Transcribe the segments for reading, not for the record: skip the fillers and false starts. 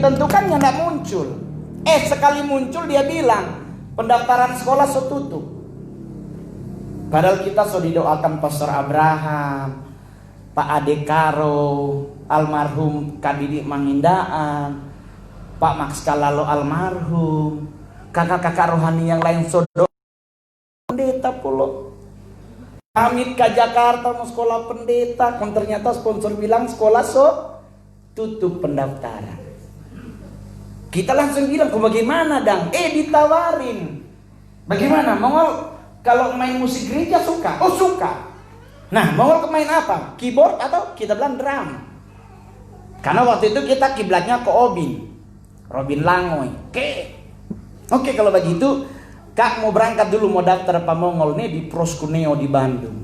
ditentukannya tidak muncul. Sekali muncul dia bilang pendaftaran sekolah tutup. Padahal kita sudah didoakan Pastor Abraham, Pak Ade Karo, almarhum Kadidi Mangindaan, Pak Max Kalalo almarhum, kakak-kakak rohani yang lain sudah pendeta pulau. Amit ke Jakarta mau sekolah pendeta, ternyata sponsor bilang sekolah tutup pendaftaran. Kita langsung bilang, kok bagaimana dang? Ditawarin. Bagaimana? Mongol kalau main musik gereja suka? Oh suka. Nah, Mongol main apa? Keyboard atau kita bilang drum? Karena waktu itu kita kiblatnya ke Robin Langoy. Oke, kalau begitu Kak mau berangkat dulu, mau daftar Pak Mongol nih di Proskuneo di Bandung.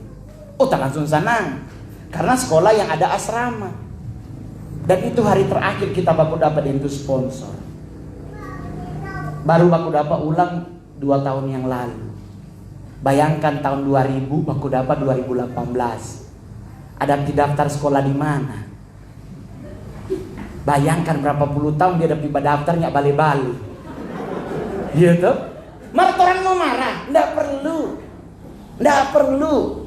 Oh, tak langsung senang. Karena sekolah yang ada asrama. Dan itu hari terakhir kita baku dapat itu sponsor. Baru baku dapat ulang 2 tahun yang lalu. Bayangkan tahun 2000 baku dapat 2018. Ada daftar sekolah di mana? Bayangkan berapa puluh tahun dia dapat daftar nggak balik-balik. Gitu? Orang mau marah? Nggak perlu.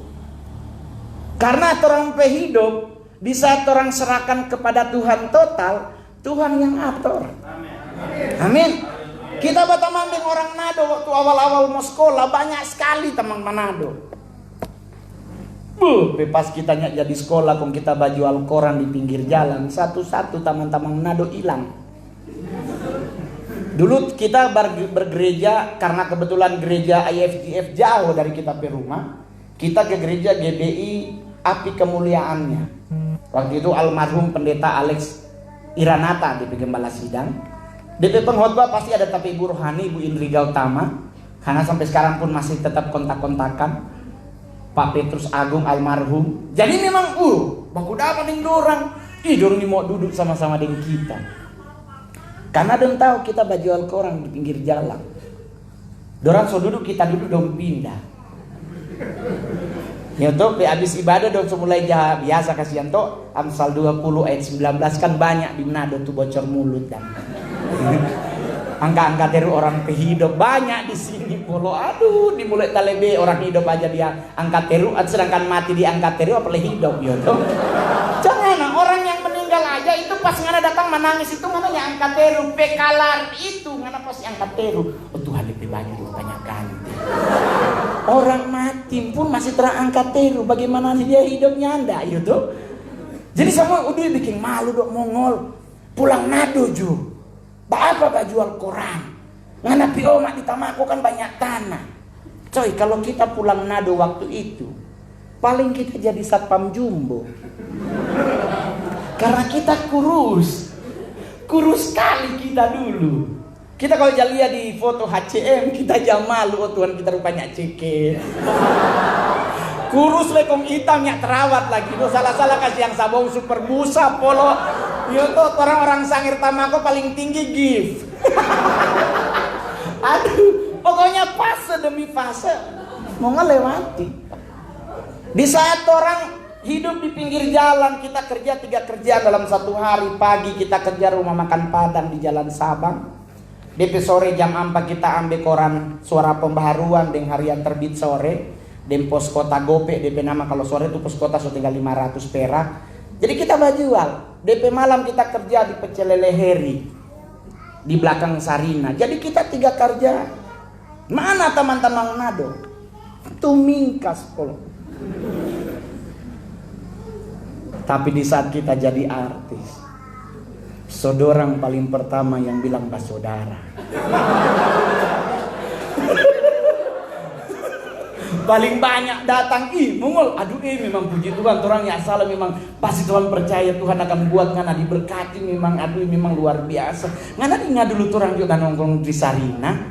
Karena orang hidup di saat orang serahkan kepada Tuhan total, Tuhan yang atur. Amin. Kita berteman dengan orang Manado waktu awal-awal mau sekolah, banyak sekali teman Manado. Pas kita jadi sekolah, kong kita baju Al-Quran di pinggir jalan, satu-satu teman-teman Manado hilang. Dulu kita bergereja karena kebetulan gereja IFGF jauh dari kita ke rumah. Kita ke gereja GBI Api Kemuliaannya. Waktu itu almarhum pendeta Alex Iranata di Gembala Sidang. DP pengkhotbah pasti ada tapi Ibu Rohani, Ibu Indri Gautama, karena sampai sekarang pun masih tetap kontak-kontakan. Pak Petrus Agung almarhum. Jadi memang baku dapat dengan dorang. Dorang ini mau duduk sama-sama dengan kita. Karena dorang tahu kita baju Al-Quran di pinggir jalan. Dorang so duduk, kita duduk, dorang pindah. Ya toh, habis ibadah dorang mulai biasa kasihan toh. Amsal 20 ayat 19 kan banyak di Manado tuh bocor mulut dan angka-angka teru orang hidup banyak di sini polo. Aduh, di mulut talebe orang hidup aja dia angkat teru, sedangkan mati di angkat teru apalagi hidup ya toh. Jangan orang yang meninggal aja itu pas ngana datang menangis itu namanya angkat teru, pekalar itu ngana pasti angkat teru. Oh Tuhan lebih banyak ganti. Orang mati pun masih terangkat teru, bagaimana dia hidupnya anda ya toh. Jadi semua udah bikin malu dok Mongol. Pulang Nado ju. Apa baju Al-Quran? Ngana pioma di Tamako kan banyak tanah. Coy, kalau kita pulang Nado waktu itu, paling kita jadi satpam jumbo. Karena kita kurus sekali kita dulu. Kita kalau lihat di foto HCM, kita aja malu, oh Tuhan kita rupanya ceket. Kurus lekong hitam yang terawat lagi. Itu salah-salah kasih yang sabong super busa polo. Yo tuh orang-orang Sangir Tamako paling tinggi gift. Aduh, pokoknya fase demi fase mau ngelewati. Di saat orang hidup di pinggir jalan, kita kerja 3 kerjaan dalam 1 hari. Pagi kita kerja rumah makan Padang di Jalan Sabang. DP sore jam 4 kita ambil koran Suara Pembaharuan dengan harian terbit sore. Dan pos kota Gope, DP nama kalau sore itu pos kota so tinggal 500 perak. Jadi kita bajual. DP malam kita kerja di Pecelele Heri di belakang Sarina. Jadi kita 3 kerja. Mana teman-teman Nado? Tumingkas polo. Tapi di saat kita jadi artis, saudara paling pertama yang bilang Pak Saudara. Paling banyak datang, Mongol, aduh memang puji Tuhan, orang yang salah memang pasti Tuhan percaya Tuhan akan buat ngana diberkati memang, aduh memang luar biasa. Ngana ingat dulu orang juga nongkrong di Sarina,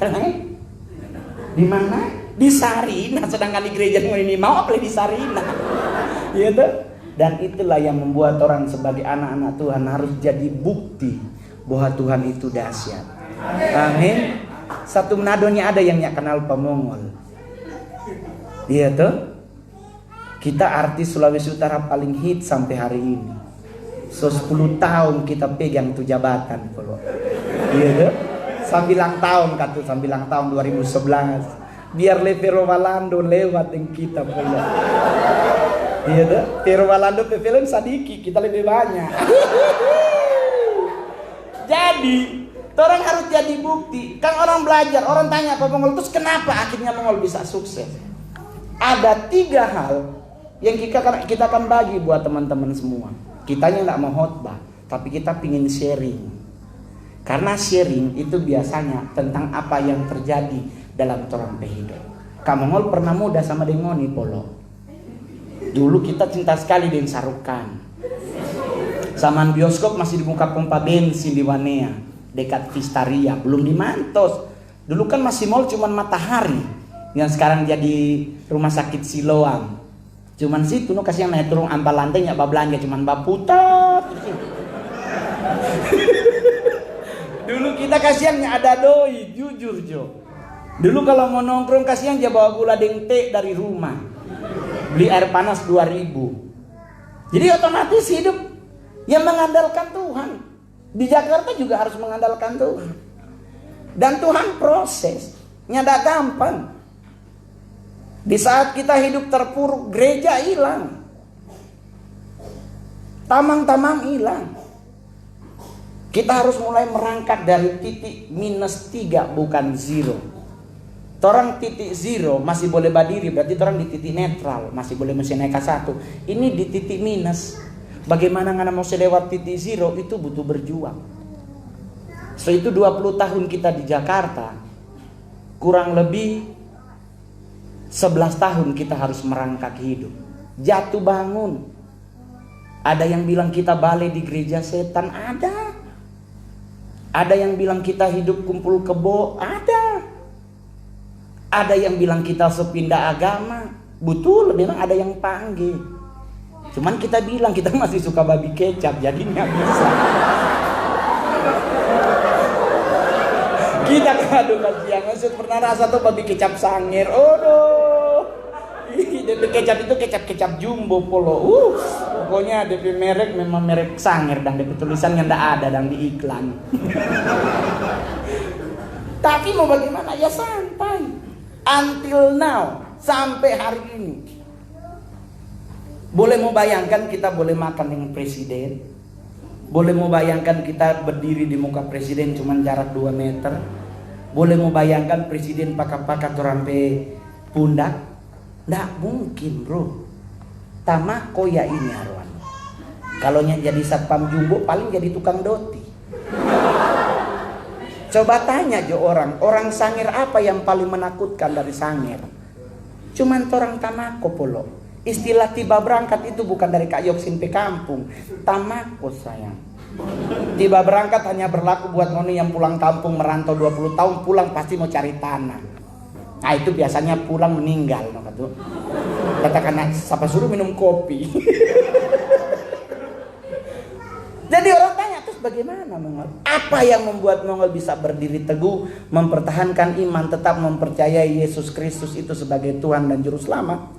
di mana? Di Sarina, sedangkan di gereja ini mau apa di Sarina, gitu. Dan itulah yang membuat orang sebagai anak-anak Tuhan harus jadi bukti bahwa Tuhan itu dahsyat. Amin. Satu Manadonya ada yang kenal Pak Mongol. Iya tuh. Kita artis Sulawesi Utara paling hit sampai hari ini. So 10 tahun kita pegang tuh jabatan polo. Iya deh. Sambilang tahun katu, sambilang tahun 2011. Biar Pero Walando lewat yang kita polo. Iya deh. Pero Walando film sadiki, kita lebih banyak. Jadi, orang harus jadi bukti. Kan orang belajar, orang tanya Pak Mongol, terus kenapa akhirnya Mongol bisa sukses? Ada 3 hal yang kita akan bagi buat teman-teman semua. Kitanya nggak mau khotbah, tapi kita pingin sharing. Karena sharing itu biasanya tentang apa yang terjadi dalam orang hidup. Kamu Mongol pernah muda sama Dengoni polo. Dulu kita cinta sekali dengan Sarukan. Zaman bioskop masih dibuka pompa bensin di Wanea, dekat Vistaria, belum di Mantos. Dulu kan masih mall cuman Matahari, yang sekarang jadi rumah sakit Siloam. Cuman situ no kasih yang naik turun ampal lantai nyak belanja cuman putar. Dulu kita kasihannya ada doi, jujur Jo. Dulu kalau mau nongkrong kasihan dia bawa gula deng teh dari rumah. Beli air panas 2.000. Jadi otomatis hidup yang mengandalkan Tuhan. Di Jakarta juga harus mengandalkan Tuhan. Dan Tuhan proses. Nyada gampang. Di saat kita hidup terpuruk, gereja hilang. Tamang-tamang hilang. Kita harus mulai merangkak dari titik -3 bukan 0. Orang titik 0 masih boleh berdiri, berarti orang di titik netral, masih boleh mesin naik ke 1. Ini di titik minus. Bagaimana ngana mau selewat titik 0 itu butuh berjuang. So itu 20 tahun kita di Jakarta, kurang lebih 11 tahun kita harus merangkak hidup. Jatuh bangun. Ada yang bilang kita balai di gereja setan, ada. Ada yang bilang kita hidup kumpul kebo, ada. Ada yang bilang kita sepindah agama, betul, memang ada yang panggil. Cuman kita bilang kita masih suka babi kecap, jadi nggak bisa. Kita kado kasihan, maksud pernah rasa tuh babi kecap sangir, aduh. DP kecap itu kecap jumbo polo. Pokoknya DP merek memang merek sangir dan DP tulisannya ndak ada dan di iklan. Tapi mau bagaimana ya santai. Until now, sampai hari ini. Boleh mau bayangkan kita boleh makan dengan presiden. Boleh mau bayangkan kita berdiri di muka presiden cuman jarak 2 meter. Boleh mau bayangkan presiden pakai torampe pundak. Nggak mungkin bro. Tamako ya ini Arwan. Kalau jadi satpam jumbo paling jadi tukang doti. Coba tanya jo orang sangir apa yang paling menakutkan dari sangir? Cuman orang tamako polo. Istilah tiba berangkat itu bukan dari Kak Yoksin pe kampung. Tamako sayang. Tiba berangkat hanya berlaku buat noni yang pulang kampung merantau 20 tahun, pulang pasti mau cari tanah. Nah itu biasanya pulang meninggal no, kata. Katakan siapa suruh minum kopi. Jadi orang tanya terus bagaimana Mongol? Apa yang membuat Mongol bisa berdiri teguh, mempertahankan iman, tetap mempercayai Yesus Kristus itu sebagai Tuhan dan Juru Selamat?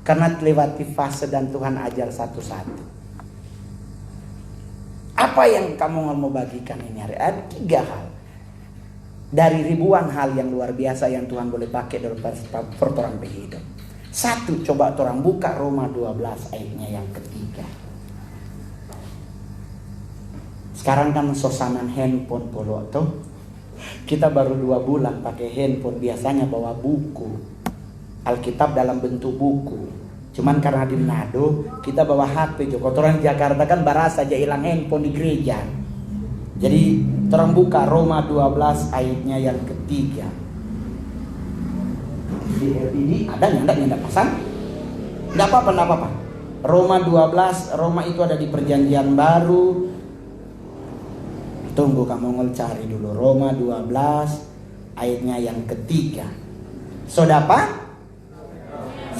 Karena lewati fase dan Tuhan ajar satu-satu. Apa yang kamu mau bagikan ini hari? Ada 3 hal. Dari ribuan hal yang luar biasa yang Tuhan boleh pakai dalam pertolongan hidup. 1, coba orang buka Roma 12 ayatnya yang ketiga. Sekarang kan sosanan handphone polo tuh. Kita baru 2 bulan pakai handphone, biasanya bawa buku. Alkitab dalam bentuk buku. Cuman karena di Manado kita bawa HP. Kotoran Jakarta kan barasa aja hilang handphone di gereja. Jadi terang buka Roma 12 ayatnya yang ketiga. Di RPD ada nyanda pasang? Nggak apa-apa. Roma 12, Roma itu ada di perjanjian baru. Tunggu kamu cari dulu Roma 12 ayatnya yang ketiga. Sudah apa?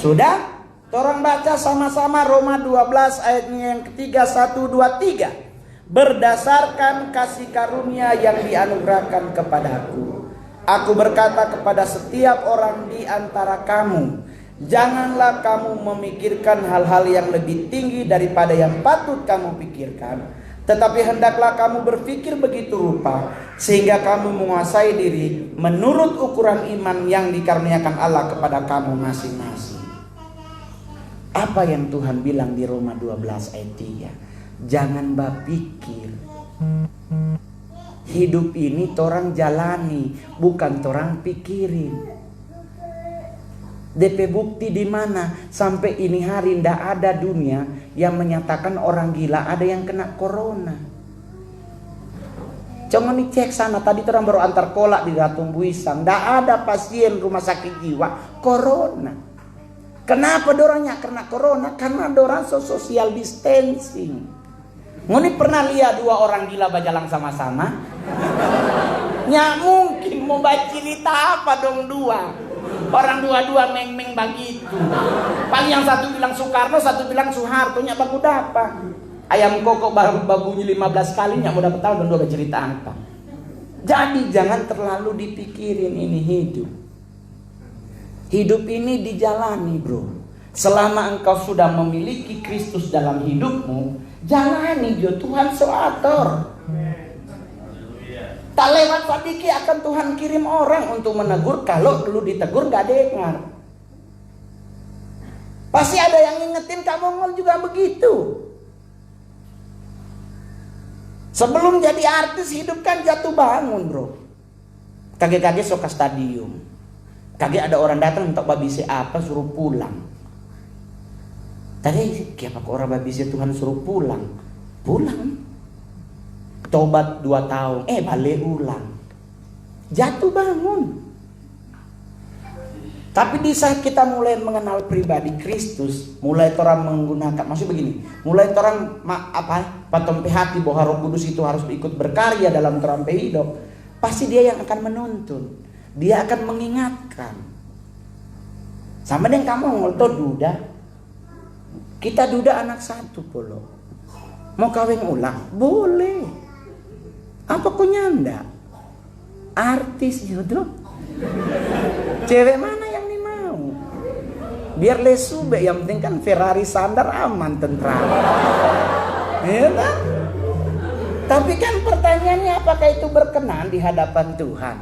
Sudah? Orang baca sama-sama Roma 12 ayatnya yang ketiga. 1, 2, 3. Berdasarkan kasih karunia yang dianugerahkan kepadaku, aku berkata kepada setiap orang di antara kamu, Janganlah kamu memikirkan hal-hal yang lebih tinggi daripada yang patut kamu pikirkan, tetapi hendaklah kamu berpikir begitu rupa sehingga kamu menguasai diri menurut ukuran iman yang dikaruniakan Allah kepada kamu masing-masing. Apa yang Tuhan bilang di Roma 12 ayat 3? Jangan berpikir. Hidup ini torang jalani, bukan torang pikirin. DP bukti di mana? Sampai ini hari ndak ada dunia yang menyatakan orang gila ada yang kena corona. Coba nih cek sana, tadi orang baru antar kolak di Datung Buisang, ndak ada pasien rumah sakit jiwa corona. Kenapa dorangnya kena corona? Karena dorang social distancing. Ngoni pernah lihat dua orang gila berjalan sama-sama? Nyak mungkin mau baca cerita apa dong dua. Orang dua-dua meng-meng begitu. Paling yang satu bilang Soekarno, satu bilang Soeharto, nyak baku dapa. Ayam kokok baru babunyi 15 kali, nyak mau dapat tahu dan dua cerita apa. Jadi jangan terlalu dipikirin ini hidup. Hidup ini dijalani, bro. Selama engkau sudah memiliki Kristus dalam hidupmu, jalani jo, Tuhan soator. Tak lewat sadiki akan Tuhan kirim orang untuk menegur. Kalau perlu ditegur gak dengar. Pasti ada yang ngingetin kamu juga begitu. Sebelum jadi artis hidup kan jatuh bangun, bro. Kage-kage sok ke stadium. Kage ada orang datang untuk babise apa suruh pulang. Tadi kenapa kok orang babise Tuhan suruh pulang? Pulang. Tobat 2 tahun, balik ulang. Jatuh bangun. Tapi di saat kita mulai mengenal pribadi Kristus, mulai orang menggunakan, maksud begini, mulai orang patompe hati bahwa Roh Kudus itu harus ikut berkarya dalam orang hidup, pasti dia yang akan menuntun, dia akan mengingatkan. Sama dengan kamu ngolto duda, kita duda anak satu polo, mau kawin ulang, boleh. Apa kok nyanda? Artis jodoh. Cewek mana yang nih mau? Biar lesube, yang penting kan Ferrari sandar aman tentram. Ya kan? Tapi kan pertanyaannya apakah itu berkenan di hadapan Tuhan?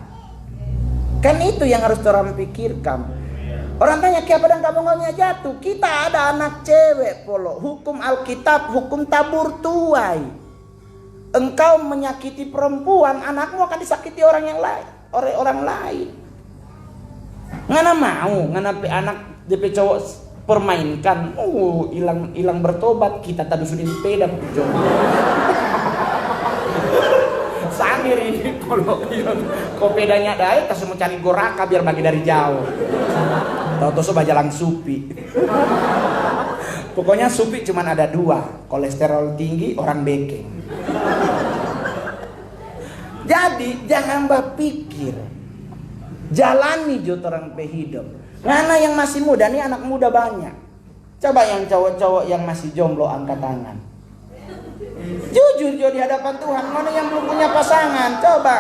Kan itu yang harus orang pikirkan. Orang tanya siapa dan kamu ngomongnya jatuh. Kita ada anak cewek polo. Hukum Alkitab, hukum tabur tuai. Engkau menyakiti perempuan, anakmu akan disakiti orang yang lain, oleh orang lain. Ngana mau, ngana anak DP cowok permainkan, hilang bertobat, kita tadi sudah sepeda Samir ini kalau kok pedanya dari, kasih mau cari goraka biar bagi dari jauh. Tahu-tahu sobat jalan supi. Pokoknya supi cuma ada 2, kolesterol tinggi, orang bekeng. Jadi jangan berpikir, jalani jo orang hidup. Ngana yang masih muda, nih anak muda banyak. Coba yang cowok-cowok yang masih jomblo angkat tangan. Jujur jo di hadapan Tuhan, mana yang belum punya pasangan? Coba,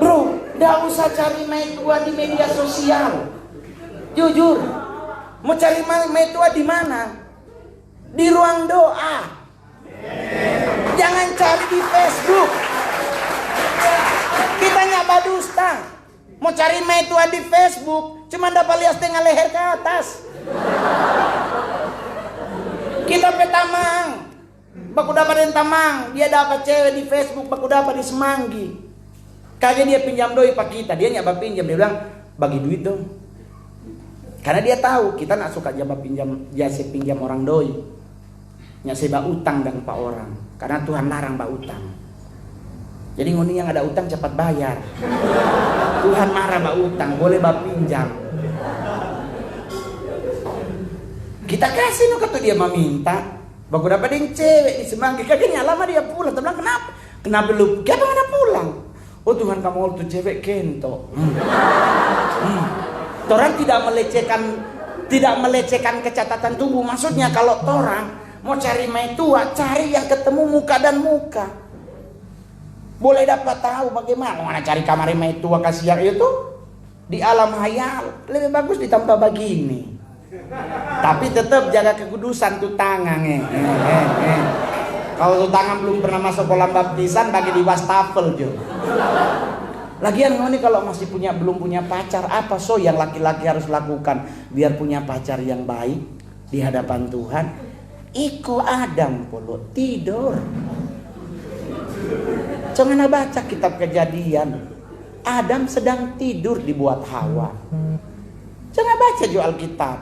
bro, nggak usah cari maitua di media sosial. Jujur, mau cari maitua di mana? Di ruang doa. Jangan cari di Facebook. Kita nggak badusta. Mau cari maitua di Facebook, cuma dapat lihat setengah leher ke atas. Kita petamang, baku dapat tamang, dia dapat cewek di Facebook, baku dapat di Semanggi. Kagak dia pinjam doi pak kita, dia nggak pinjam, dia bilang bagi duit dong. Karena dia tahu kita nggak suka jasa pinjam orang doi. Nyak seba utang dan pak orang, karena Tuhan larang pak utang. Jadi ngoni yang ada utang cepat bayar. Tuhan marah pak utang, boleh pak pinjam. Kita kasih no kata dia meminta, baru dapat yang cewek di Semanggi. Kayaknya lama dia pulang, bilang kenapa? Kenapa lu? Kenapa nggak pulang? Oh Tuhan kamu tuh cewek kento. Orang tidak melecehkan kecatatan tubuh. Maksudnya kalau orang mau cari maitua, cari yang ketemu muka dan muka. Boleh dapat tahu bagaimana. Mana cari kamar maitua kasih yang itu? Di alam hayal lebih bagus ditambah begini. Tapi tetap jaga kekudusan tuh tangan. Kalau tuh tangan belum pernah masuk kolam baptisan bagi di wastafel jo. Lagian ini kalau masih belum punya pacar, apa yang laki-laki harus lakukan biar punya pacar yang baik di hadapan Tuhan? Iku Adam polo tidur. Jangan baca kitab Kejadian. Adam sedang tidur dibuat Hawa. Jangan baca juga Alkitab.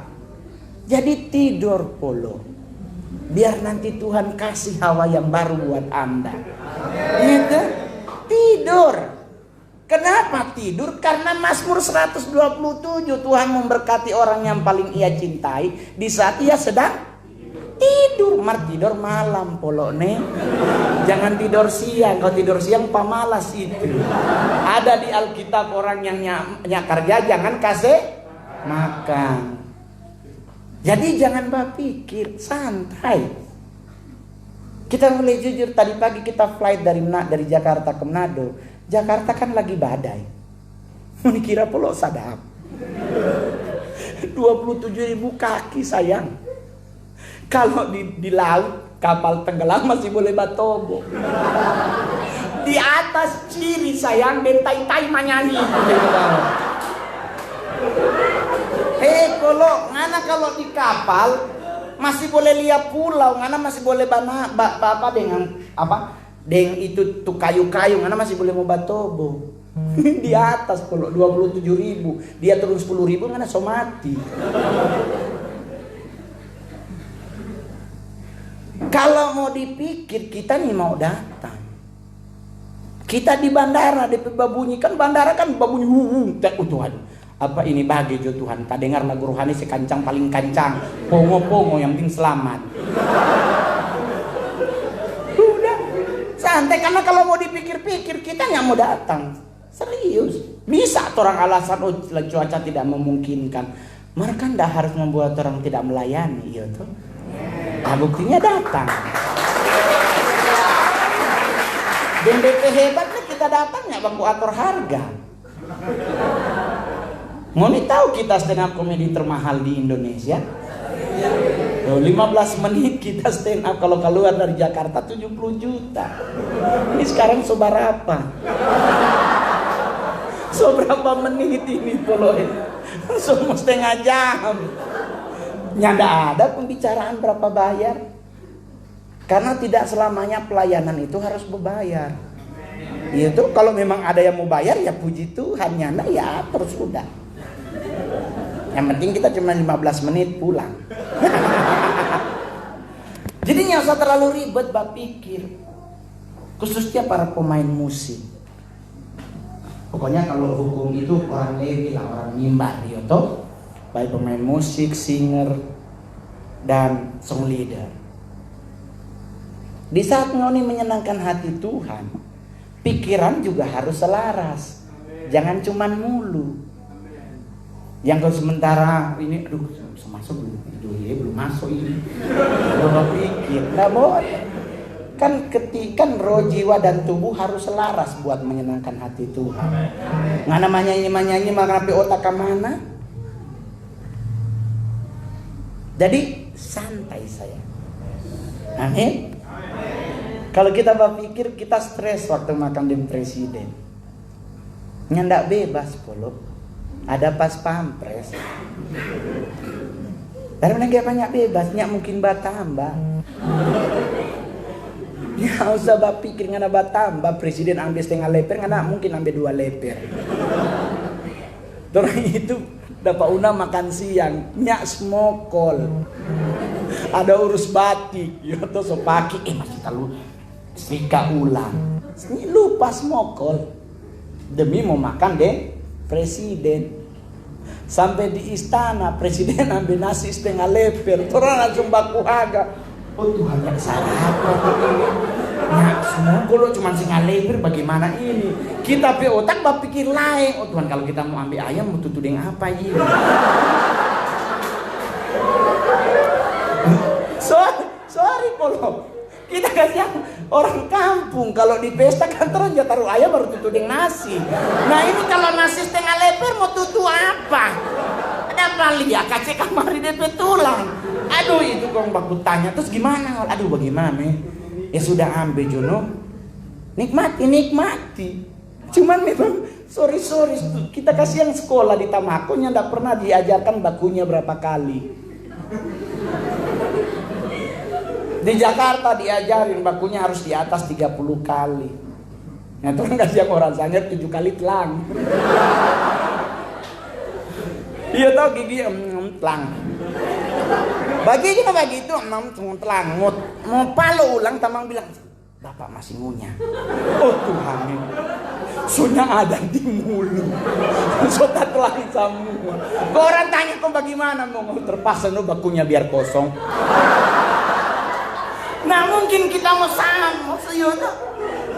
Jadi tidur polo. Biar nanti Tuhan kasih Hawa yang baru buat Anda. Gitu? Tidur. Kenapa tidur? Karena Mazmur 127 Tuhan memberkati orang yang paling ia cintai di saat ia sedang tidur. Tidur malam polo nih. Jangan tidur siang. Kalau tidur siang pamalas itu. Ada di Alkitab orang yang kerja jangan kasih makan. Jadi jangan berpikir, santai. Kita mulai jujur, tadi pagi kita flight dari Jakarta ke Manado. Jakarta kan lagi badai. Mau kira polo sadap. 27.000 kaki sayang. Kalau di laut kapal tenggelam masih boleh batobo. Di atas ciri sayang bentai-tai manyanyi. Kalau di kapal masih boleh lihat pulau, ngana masih boleh dengan dengan itu tuh kayu-kayu, ngana masih boleh mau batobo. Di atas kalau 27.000, dia turun 10.000 ngana so mati. Kalau mau dipikir kita nih mau datang. Kita di bandara, babunyikan bandara kan babunyi Tuhan. Apa ini bagi jo Tuhan? Tak dengar lagu rohani sekancang paling kancang. Pongo-pongo yang penting selamat. Udah santai, karena kalau mau dipikir-pikir kita nggak mau datang. Serius. Bisa orang alasan cuaca tidak memungkinkan. Mereka ndak harus membuat orang tidak melayani, iya tuh. Nah, buktinya datang. Dan BP hebatnya kita datang nggak bangku atur harga. Mau tahu kita stand up komedi termahal di Indonesia? 15 menit kita stand up kalau keluar dari Jakarta 70 juta. Ini sekarang seberapa? Seberapa menit ini poloin? Semua setengah jam. Nyanda ada pembicaraan berapa bayar? Karena tidak selamanya pelayanan itu harus berbayar. Itu kalau memang ada yang mau bayar ya puji Tuhan, nyanda ya terus udah. Yang penting kita cuma 15 menit pulang. Jadi nggak usah terlalu ribet berpikir. Khususnya para pemain musik. Pokoknya kalau hukum itu orang Lewi lah, orang mimbar yoto. Baik pemain musik, singer, dan song leader. Di saat ngoni menyenangkan hati Tuhan, pikiran juga harus selaras. Jangan cuman mulu. Yang kalau sementara ini, aduh, masuk belum masuk ini. Belum pikir, nggak boleh. Kan roh, jiwa dan tubuh harus selaras buat menyenangkan hati Tuhan. Nggak namanya nyanyi maka otak kemana? Jadi santai saya. Amin. Kalau kita berpikir kita stres waktu makan dengan presiden. Nyandak bebas polo. Ada pas pampres. Karena nggak banyak bebas, nggak mungkin batambah. Nggak usah berpikir ngana batambah. Presiden ambil setengah leper, ngana mungkin ambil 2 leper. Terus itu dapat una makan siang, nyak smokol. Ada urus batik, yoto sopaki, masih terlalu setrika ulang. Ini lupa smokol. Demi mau makan deh presiden. Sampai di istana presiden ambil nasi setengah leper, orang langsung baku haga. Oh Tuhan, nggak salah apa ini? Nah semua kalau cuma setengah leper bagaimana ini? Kita pe otak berpikir lain. Oh Tuhan, kalau kita mau ambil ayam mau tutu dengan apa ini? Sorry polo. Kita kasih orang kampung. Kalau di pesta kan terus ya taruh ayam baru tutu dengan nasi. Nah ini kalau nasi setengah leper mau tutu apa? Ada bali ya kasih kamari DP tulang. Aduh itu kong baku tanya terus gimana? Aduh bagaimana? Ya sudah ambil Jono. Nikmati. Cuman memang sorry kita kasih yang sekolah di Tamakonya ndak pernah diajarkan bakunya berapa kali. Di Jakarta diajarin bakunya harus di atas 30 kali. Nah itu kan kasih yang orang Sanyar 7 kali telang. Iya tau gigi telang. Bagi itu telang. Mau palo ulang Tamang bilang, Bapak masih ngunyah. Oh Tuhan, sunya ada di mulut. Sota telang semua. Kau orang tanya kau bagaimana mau terpaksa no bakunya biar kosong. Nah mungkin kita mau sama,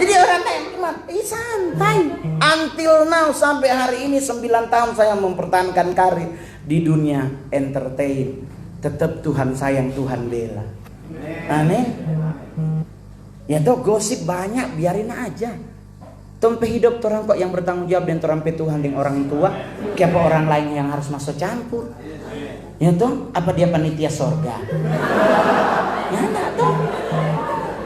jadi orang tanya, santai. Until now sampai hari ini 9 tahun saya mempertahankan karir di dunia entertain. Tetap Tuhan sayang, Tuhan bela. Aneh. Ya toh gosip banyak, biarin aja. Tompe hidup orang kok yang bertanggung jawab dan torampe Tuhan dengan orang tua. Siapa orang lain yang harus masuk campur? Ya toh, apa dia panitia sorga? Ya enggak toh.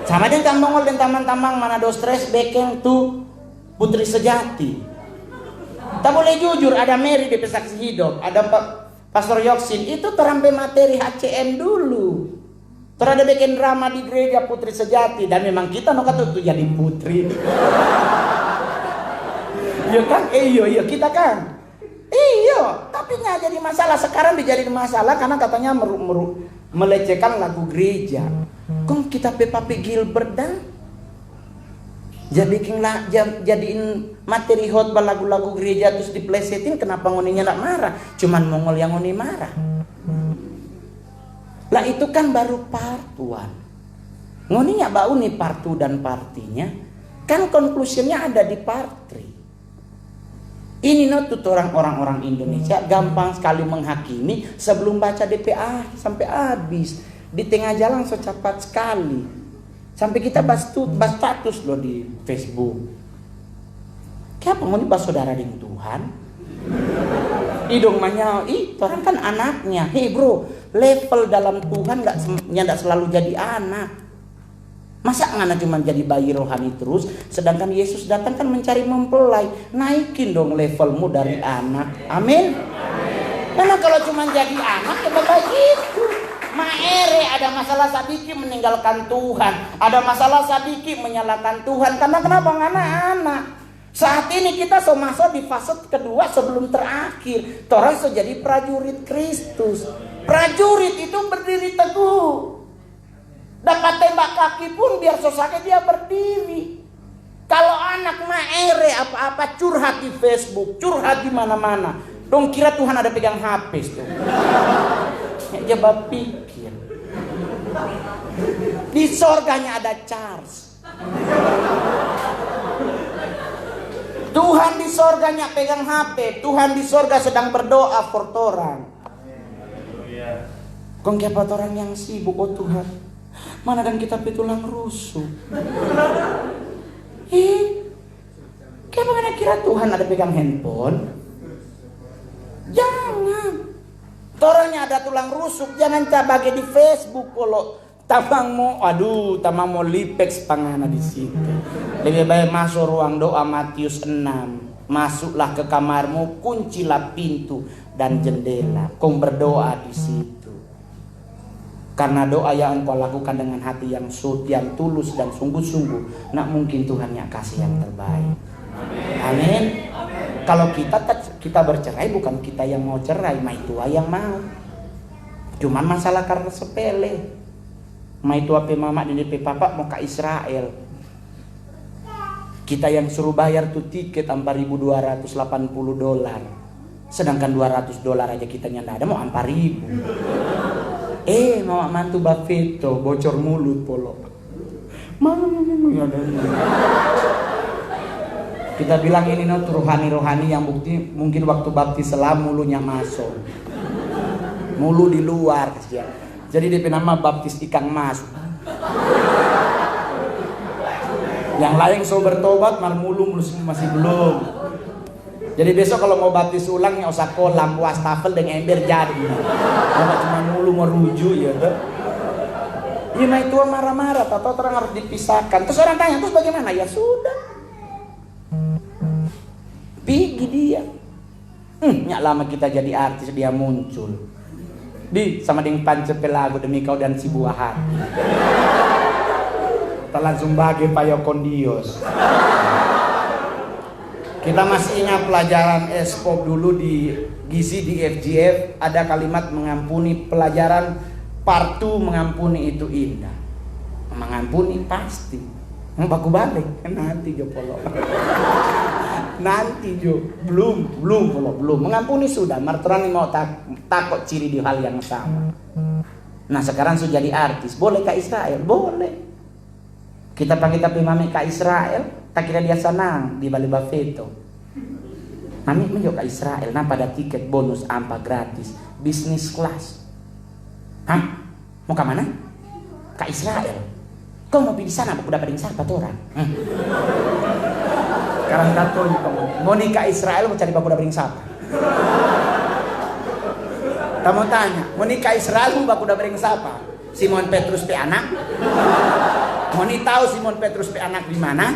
Sama dengan Mongol dan tamang-tamang Manado stres bekeng tuh putri sejati. Tak boleh jujur, ada Mary di saksi hidup, ada Pastor Yoksin, itu terampe materi HCM dulu. Terus ada bikin drama di gereja putri sejati dan memang kita no kata tuh jadi putri. Iya kan? Iya kita kan. Iya, tapi nggak jadi masalah. Sekarang dijadiin masalah karena katanya melecehkan lagu gereja. Kok kita Papi Gilbert dan jadiin materi khotbah lagu-lagu gereja terus diplesetin, kenapa ngoninya nggak marah? Cuman Mongol yang ngoni marah. Lah itu kan baru part 1. Ngoninya bau nih part 2 dan partinya. Kan conclusionnya ada di part 3. Ini tuh orang-orang Indonesia gampang sekali menghakimi sebelum baca DPA sampai habis. Di tengah jalan so cepat sekali. Sampai kita bahas status loh di Facebook. Kenapa ngoni bahas saudara dengan Tuhan? Idong manya, Tuhan kan anaknya. Hei bro, level dalam Tuhan nggak selalu jadi anak. Masa ngana cuma jadi bayi rohani terus, sedangkan Yesus datang kan mencari mempelai. Naikin dong levelmu dari anak. Amin. Karena kalau cuma jadi anak ya begitu. Maere ada masalah sadiki meninggalkan Tuhan, ada masalah sadiki menyalahkan Tuhan. Karena kenapa ngana anak? Saat ini kita so masuk di fase kedua sebelum terakhir. Torang so jadi prajurit Kristus. Prajurit itu berdiri teguh. Dapat tembak kaki pun biar so sakit dia berdiri. Kalau anak maere apa-apa curhat di Facebook, curhat di mana-mana. Dong kira Tuhan ada pegang HP tuh. Dia berpikir. Di sorganya ada Charles. Tuhan di sorganya pegang HP. Tuhan di sorga sedang berdoa for orang. Kong kiapa orang yang sibuk, oh Tuhan, mana kan kita tulang rusuk. Kiapa mana kira Tuhan ada pegang handphone? Jangan. Toranya ada tulang rusuk, jangan cabage di Facebook kalau tamang mau lipex pangana di situ. Lebih baik masuk ruang doa Matius 6. Masuklah ke kamarmu, kuncilah pintu dan jendela. Kau berdoa di situ. Karena doa yang engkau lakukan dengan hati yang tulus dan sungguh-sungguh, nak mungkin Tuhan yang kasih yang terbaik. Amin. Kalau kita bercerai bukan kita yang mau cerai, maitua yang mau. Cuman masalah karena sepele. Maitua pe mama dan pe papa mau ke Israel. Kita yang suruh bayar tuh tiket $4.280. Sedangkan $200 aja kita nyanda ada mau 4.000. Mama mantu Bafeto bocor mulut polo. Kita bilang ini rohani-rohani yang bukti mungkin waktu baptis selam mulunya masuk. Mulu di luar. Jadi dia nama baptis ikan mas. Yang lain so bertobat marmulu masih belum. Jadi besok kalau mau baptis ulang ya usah kolam, wastafel dengan ember jadi. Kalau cuma mulu mau rujuk ya tuh. Iya mah itu marah-marah, atau orang harus dipisahkan. Terus orang tanya, terus bagaimana? Ya sudah. Pergi dia. Nyak lama kita jadi artis dia muncul. Sama dengan pancepel lagu demi kau dan si buah hati. Kita langsung bagi payokon dios. Kita masih ingat pelajaran S-pop dulu di gizi di FGF ada kalimat mengampuni, pelajaran part 2 mengampuni itu indah. Mengampuni pasti. Baku balik nanti jo polo. Nanti jo belum polo belum. Mengampuni sudah, marturan mau takut ciri di hal yang sama. Nah sekarang sudah jadi artis, boleh ke Israel? Boleh. Kita panggil tapi mami ke Israel, tak kira dia senang di Bali Bafeto. Mami menjauh ke Israel, nah pada tiket bonus ampa gratis, bisnis kelas. Hah? Mau ke mana? Ke Israel. Kau mau pergi sana, aku dapat dengan siapa tuh orang? Sekarang tato kamu. Mau nikah Israel mau cari baku dapat dengan siapa? Kamu tanya, mau nikah Israel mau baku dapat dengan siapa? Simon Petrus pe anak? Mau nih tahu Simon Petrus pe anak di mana?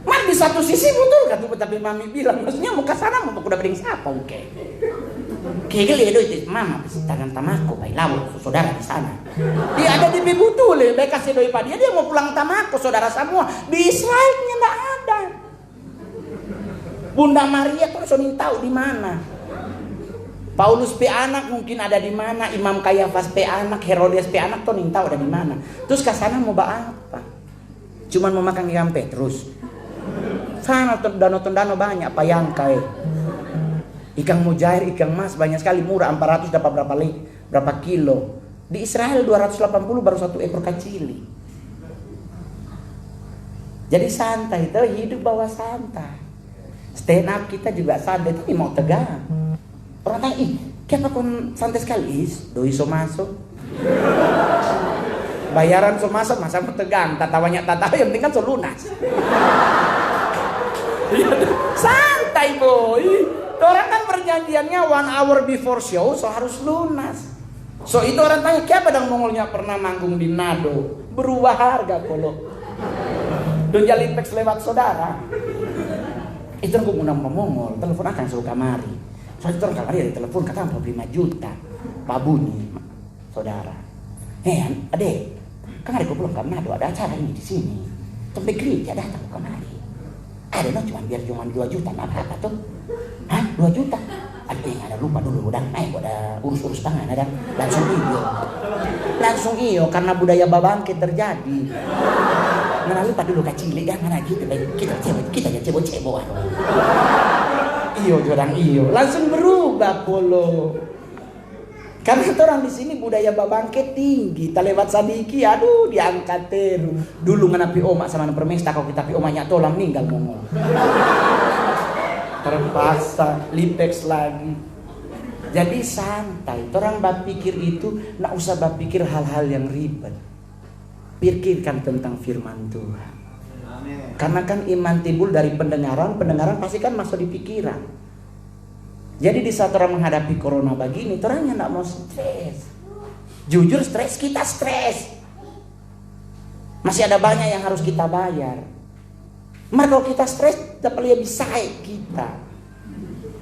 Mak di satu sisi betul kan, tapi mami bilang maksudnya mau ke sana mau baku dapat dengan siapa? Oke. Kegel itu mama tangan tamako baik lawo saudara di sana. Dia ada di Bebutul, baik kasih doi pada dia mau pulang tamako saudara semua. Di Israelnya enggak ada. Bunda Maria terus ingin tahu di mana. Paulus pe anak mungkin ada di mana, Imam Kayafas pe anak, Herodes pe anak tuh ingin tahu ada di mana. Terus ke sana mau apa? Cuman mau makan ikan Petrus. Sana danau banyak payangkai. Ikan mujair, ikan mas banyak sekali, murah 400 dapat berapa kilo. Di Israel 280 baru 1 ekor kacili. Jadi santai itu hidup bawah santai. Stand up kita juga santai tapi mau tegang. Orang tanya, kenapa kon santai sekali? Doi so masuk. Bayaran so masuk masa mau tegang, tatawanya tatawa yang penting kan so lunas. Santai boy. Orang kan perjanjiannya 1 hour before show, so harus lunas. So itu orang tanya, siapa dang Mongolnya pernah manggung di Nado? Berubah harga kalau. Don jalin teks lewat saudara. Itu aku undang Mongol, telepon akan suruh kamari. Soalnya itu orang kamari ada telepon, kata 45 juta. Babuni, saudara. Adek, kan adek gue belum ke Nado, ada acara ini di sini. Sampai gereja datang ke kamari. Ada no cuma 2 juta, apa tuh? Hah? 2 juta? Ada lupa dulu, udah ada urus-urus tangan, ada langsung iyo karena budaya babangkit terjadi. Mana lupa dulu kacili kan, mana gitu, kita aja cebo-ceboan. Iyo orang iyo, langsung berubah polo. Karena orang di sini budaya babangkit tinggi, talewat sadiki, aduh diangkat teru. Dulu nganapi omak sama permesta, kalau kita pi omaknya tolang meninggal ngomong. Terpaksa lipex lagi. Jadi santai. Orang berpikir itu nak usah berpikir hal-hal yang ribet. Pikirkan tentang firman Tuhan. Amin. Karena kan iman timbul dari pendengaran pasti kan masuk di pikiran. Jadi di saat orang menghadapi corona begini, orangnya tidak mau stres. Jujur stres, kita stres. Masih ada banyak yang harus kita bayar. Maka kalau kita stres, dapat lebih saik kita.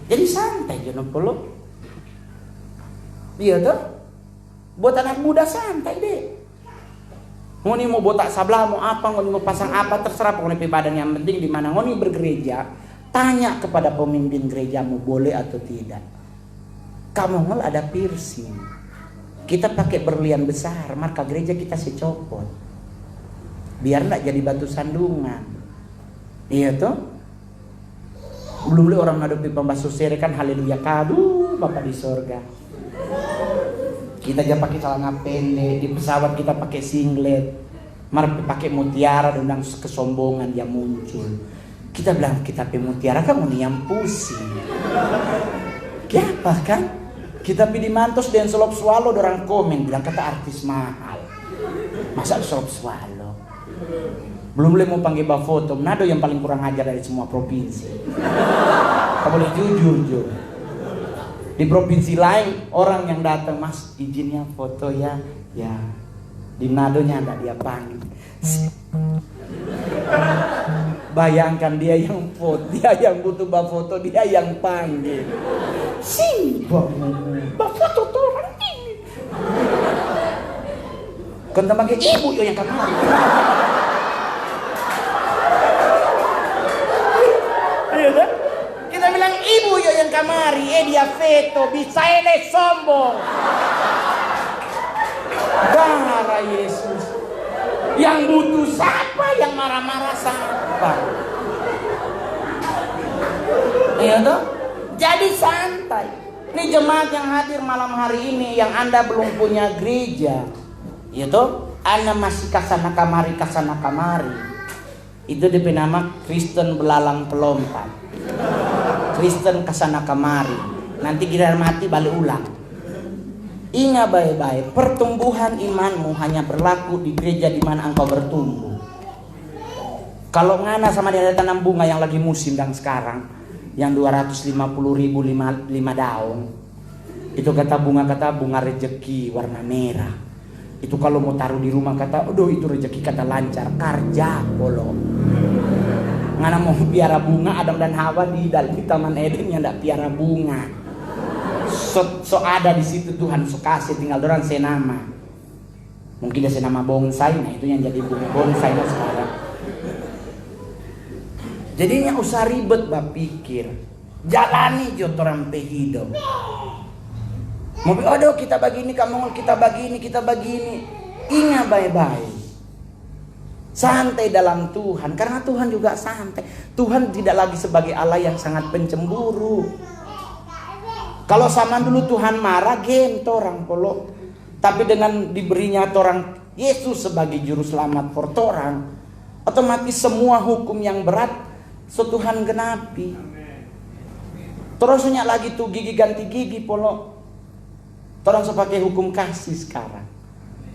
Jadi santai jangan perlu. Iya tuh. Buat anak muda santai deh. Ngoni mau botak sablah, mau apa, ngoni mau pasang apa, terserah pokoknya ibadah yang penting di mana ngoni bergereja. Tanya kepada pemimpin gerejamu boleh atau tidak. Kamu ngel ada piercing. Kita pakai berlian besar, marka gereja kita secopot. Biar enggak jadi batu sandungan. Iya tuh. Belum orang ngadepi pembasuh sere kan haleluya kadu Bapak di sorga. Kita aja pakai celana pendek, di pesawat kita pakai singlet. Mar pakai mutiara dan kesombongan dia muncul. Kita bilang kita pakai mutiara kan mau yang pusing. Kenapa kan? Kita pilih mantos dan selop swallow orang komen bilang kata artis mahal. Masa selop swallow? Belum boleh mau panggil foto. Manado yang paling kurang ajar dari semua provinsi. Kau boleh jujur Jo. Di provinsi lain orang yang datang, Mas izinnya foto ya. Ya. Di Manadonya ada dia panggil. Bayangkan dia yang foto, dia yang butuh foto, dia yang panggil. Sing, foto tuh orang ini. Kan panggil ibu yo yang kemarin. Kita bilang ibu yo yang kamari, dia veto, bisa ele sombong. Darah Yesus. Yang butuh siapa, yang marah-marah siapa? Iya toh? Jadi santai. Ini jemaat yang hadir malam hari ini, yang Anda belum punya gereja, iya toh? Anda masih kasana kamari. Itu DP nama Kristen belalang pelompat. Kristen kasana kamari. Nanti giliran mati balik ulang. Ingat baik-baik, pertumbuhan imanmu hanya berlaku di gereja di mana engkau bertumbuh. Kalau ngana sama dia ada tanam bunga yang lagi musim dan sekarang, yang 250.000 5 daun, itu kata bunga rejeki warna merah. Itu kalau mau taruh di rumah kata, aduh itu rejeki kata lancar, karja polo. Ngana mau piara bunga, Adam dan Hawa di Taman Eden yang tidak piara bunga. So ada di situ Tuhan so kasih, tinggal dorang senama. Mungkin dia senama bonsai, nah itu yang jadi bunga bonsai sekarang. Jadinya usah ribet pikir, jalani jo torang pe hidup. Mau aduh kita begini, kamu kita begini. Ingat baik-baik. Santai dalam Tuhan, karena Tuhan juga santai. Tuhan tidak lagi sebagai Allah yang sangat pencemburu. Kalau sama dulu Tuhan marah, gen torang polo. Tapi dengan diberinya torang Yesus sebagai juru selamat for torang, otomatis semua hukum yang berat so Tuhan genapi. Terusnya lagi tuh gigi ganti gigi polo. Torang so pakai hukum kasih sekarang.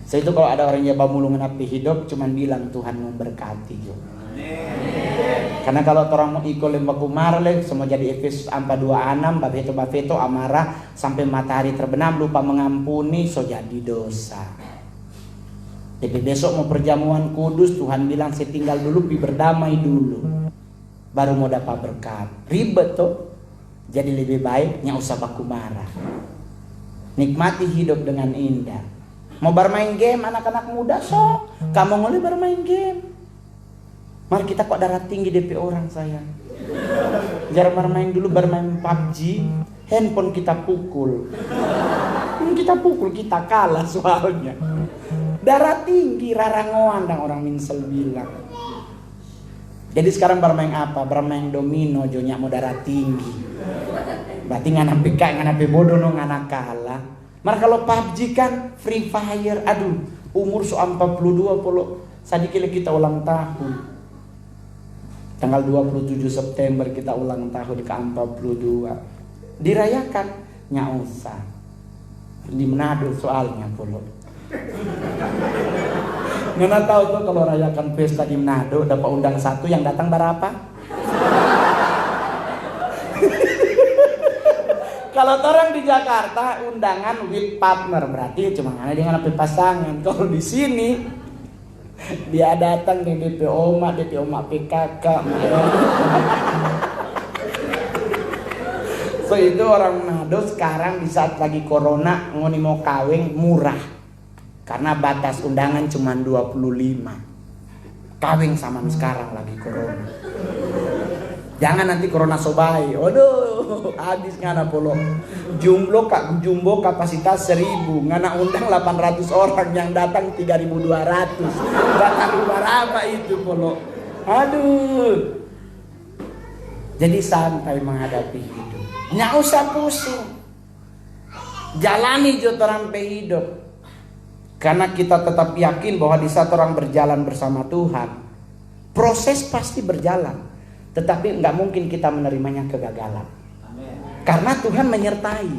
Saya itu kalau ada orang Jawa mulu ngenapi hidup, cuman bilang Tuhan memberkati jo. Karena kalau orang mau ikut lembaku marle, semua jadi Efesus 4:26, babeto amarah sampai matahari terbenam, lupa mengampuni, so jadi dosa. Jadi besok mau perjamuan kudus, Tuhan bilang saya tinggal dulu, berdamai dulu, baru mau dapat berkat. Ribet tuh. Jadi lebih baik nggak usah baku marah. Nikmati hidup dengan indah. Mau bermain game anak-anak muda, so kamu boleh bermain game. Mari kita kok darah tinggi DP orang sayang. Jangan bermain dulu, bermain PUBG, handphone kita pukul. Kita kalah soalnya. Darah tinggi, rarangoan dan orang minsel bilang. Jadi sekarang bermain apa? Bermain domino, jonya mau darah tinggi. Berarti nganape bodoh no ngana kalah. Mari kalau PUBG kan Free Fire, aduh, umur so 42 polo. Sadikile kita ulang tahun. Tanggal 27 September kita ulang tahun ke-42. Dirayakan nya usah. Di Manado soalnya polo. Nggak tahu tuh kalau rayakan pesta di Manado dapat undang satu, yang datang berapa? Kalau orang di Jakarta undangan with partner, berarti cuma ada dengan pasangan. Kalau di sini dia datang di DP Oma PKK. So itu orang Manado sekarang di saat lagi corona ngoni mau kawin murah. Karena batas undangan cuma 25. Kawin sama sekarang lagi corona. Jangan nanti corona sobai. Waduh, habis ngana polo. Jumbo kapasitas 1000, ngana undang 800 orang, yang datang 3200. Datang berapa itu polo? Aduh. Jadi santai menghadapi hidup. Nggak usah pusing. Jalani jo orang hidup. Karena kita tetap yakin bahwa di saat orang berjalan bersama Tuhan, proses pasti berjalan. Tetapi nggak mungkin kita menerimanya kegagalan. Karena Tuhan menyertai.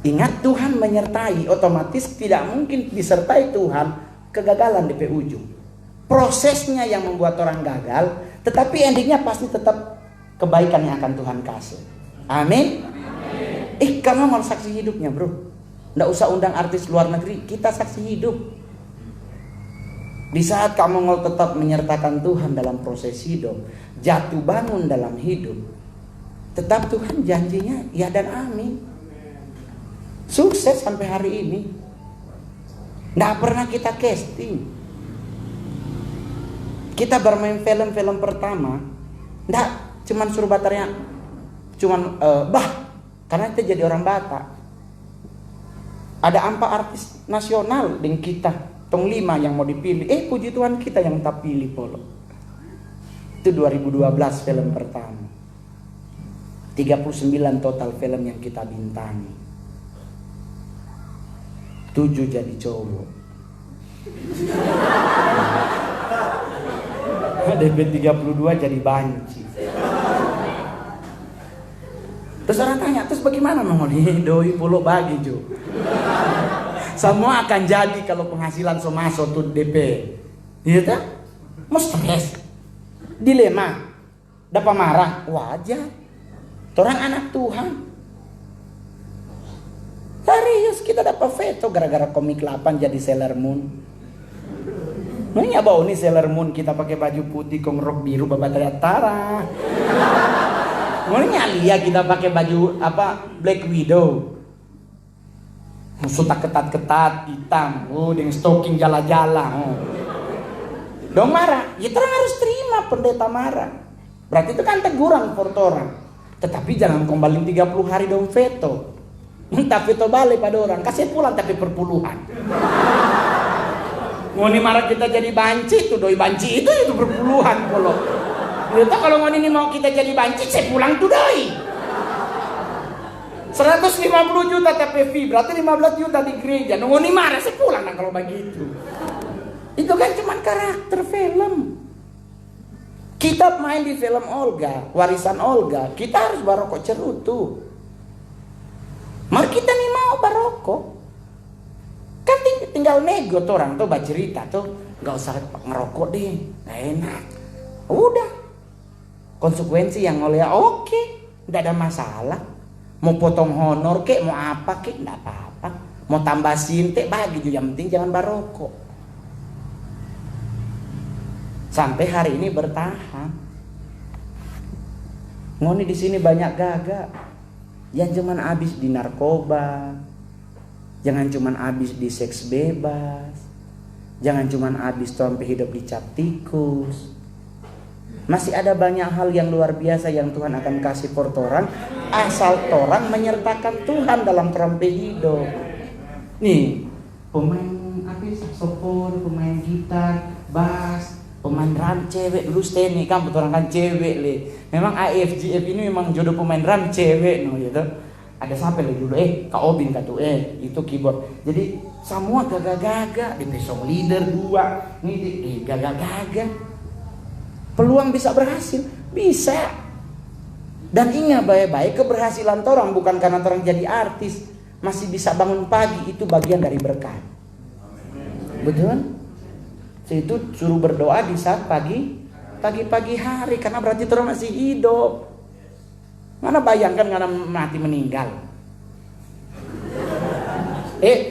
Ingat, Tuhan menyertai, otomatis tidak mungkin disertai Tuhan kegagalan di ujung. Prosesnya yang membuat orang gagal, tetapi endingnya pasti tetap kebaikan yang akan Tuhan kasih. Amin. Kamu mau saksi hidupnya, bro. Nggak usah undang artis luar negeri, kita saksi hidup. Di saat kamu mau tetap menyertakan Tuhan dalam proses hidup, jatuh bangun dalam hidup, tetap Tuhan janjinya ya dan amin. Sukses sampai hari ini. Nggak pernah kita casting. Kita bermain film-film pertama, nggak cuman suruh batarnya, cuman karena kita jadi orang Batak. Ada 4 artis nasional dengan kita, tong 5 yang mau dipilih. Puji Tuhan kita yang tak pilih polo. Itu 2012 film pertama. 39 total film yang kita bintangi. 7 jadi cowok. DP 32 jadi banci. Terus orang tanya, terus bagaimana mengoni doi puluh bagi Jo? Semua akan jadi kalau penghasilan somaso tuh DP. Iya tak? Mau stres, dilema, dapat marah, wajar. Orang anak Tuhan. Serius kita dapat veto gara-gara komik 8 jadi Sailor Moon. Mana bau nih Sailor Moon kita pakai baju putih kong rok biru babataya Tara. Mana Alia kita pakai baju Black Widow. Suta ketat-ketat hitam, dengan stocking jala-jala. Dong marah, ya terang harus terima pendeta marah. Berarti itu kan teguran for orang. Tetapi jangan kembali 30 hari dong veto. Entah veto balik pada orang, kasih pulang tapi perpuluhan. Ngoni marah kita jadi banci, tuh doi banci itu berpuluhan polo. Itu kalau ngoni ini mau kita jadi banci, saya pulang tuh doi. 150 juta TPV, berarti 15 juta di gereja. Ngoni marah, saya pulang nah kalau begitu. Itu kan cuma karakter film. Kita main di film Olga, warisan Olga, kita harus barokok cerutu. Mari kita nih mau barokok. Kan tinggal nego tuh orang tuh bercerita tuh, nggak usah ngerokok deh, nggak enak. Udah, konsekuensi yang oleh oke, nggak ada masalah. Mau potong honor kek, mau apa kek, nggak apa-apa. Mau tambah sintek bagi juga, yang penting jangan barokok. Sampai hari ini bertahan. Ngoni di sini banyak gagak, yang cuman habis di narkoba. Jangan cuman habis di seks bebas. Jangan cuman habis sampai hidup dicap tikus. Masih ada banyak hal yang luar biasa yang Tuhan akan kasih for orang, asal orang menyertakan Tuhan dalam terampi hidup. Nih, pemain saxophone, pemain gitar, bass, pemain drum cewek dulu Steny kan betul orang kan cewek le. Memang AFGF ini memang jodoh pemain drum cewek no gitu. Ada sampai lagi dulu Kak Obin kata itu keyboard. Jadi semua gagah-gagah di song leader 2 nih gagah-gagah. Peluang bisa berhasil, bisa. Dan ingat baik-baik keberhasilan orang bukan karena orang jadi artis, masih bisa bangun pagi itu bagian dari berkat. Betul? Itu suruh berdoa di saat pagi hari karena berarti orang masih hidup. Mana bayangkan karena mati meninggal.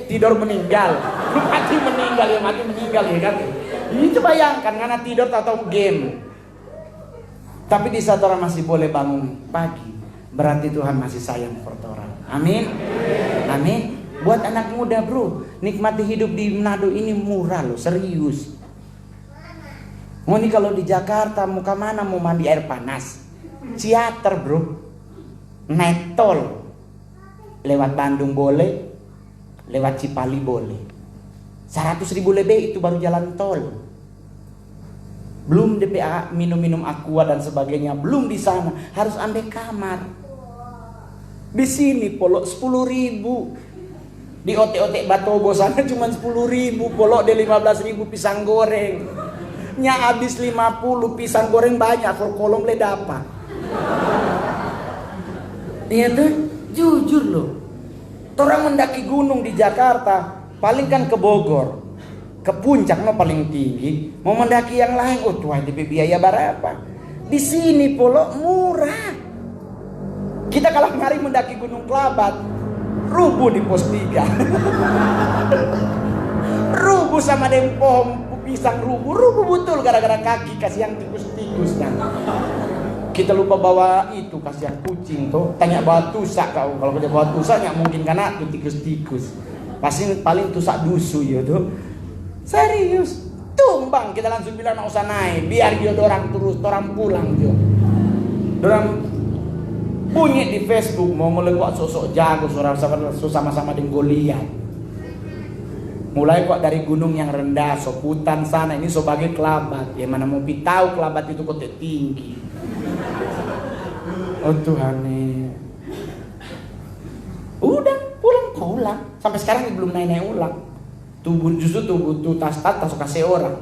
Tidur meninggal. Mati meninggal ya kan. Itu bayangkan karena tidur atau game. Tapi di saat orang masih boleh bangun pagi, berarti Tuhan masih sayang pada orang. Amin. Amin. Buat anak muda bro, nikmati hidup di Manado ini murah loh, serius. Mau nih kalau di Jakarta mau kemana mau mandi air panas? Ciater bro. Naik tol lewat Bandung boleh, lewat Cipali boleh. 100.000 lebih itu baru jalan tol. Belum DPA minum aqua dan sebagainya, belum di sana harus ambil kamar. Di sini polo 10.000. Di otek-otek Batobo sana cuma 10.000, polo de 15.000 pisang goreng. Nya habis 50 pisang goreng banyak, kolom le dapat. Iya tuh, jujur loh. Orang mendaki gunung di Jakarta, paling kan ke Bogor. ke puncak no paling tinggi, mau mendaki yang lain, oh Tuhan DP biaya berapa? Di sini polo murah. Kita kalau hari mendaki Gunung Kelabat, rubuh di pos 3. Rubuh sama pohon pisang, rubuh betul gara-gara kaki kasihan tikus-tikus dan kita lupa bawa itu, kasihan kucing tuh. Tanya bawa tusak kau, kalau dia bawa tusak nggak mungkin karena tuh tikus-tikus. Pasti paling tusak dusu ya tuh. Serius, tumbang kita langsung bilang nggak usah naik, biar dia dorang terus, dorang pulang jo. Dorang bunyi di Facebook mau melengkok sosok jago, sama-sama dengan Goliat. Mulai kok dari gunung yang rendah, Soputan sana, ini sebagai Kelabat. Ya mana mau tahu Kelabat itu kota tinggi. Oh Tuhan nih. Udah pulang. Sampai sekarang belum naik ulang. Justru tuh tas kasih orang.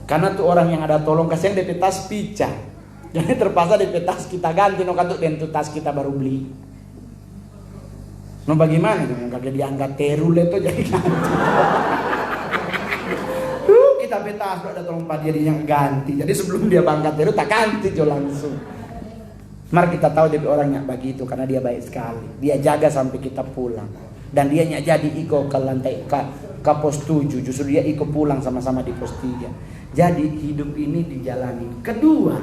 Karena tuh orang yang ada tolong kasihan DP tas picah. Jadi terpaksa DP tas kita ganti no katuk dan tuh tas kita baru beli. No bagaimana tuh kagak diangkat terul itu jadi ganti. Kita betas ada tolong Pak dia yang ganti. Jadi sebelum dia bangkat terul tak ganti jo langsung. Mari kita tahu DP orangnya begitu karena dia baik sekali. Dia jaga sampai kita pulang. Dan dia nyak jadi iko ke lantai ke pos 7, justru dia iko pulang sama-sama di pos 3. Jadi hidup ini dijalani. Kedua,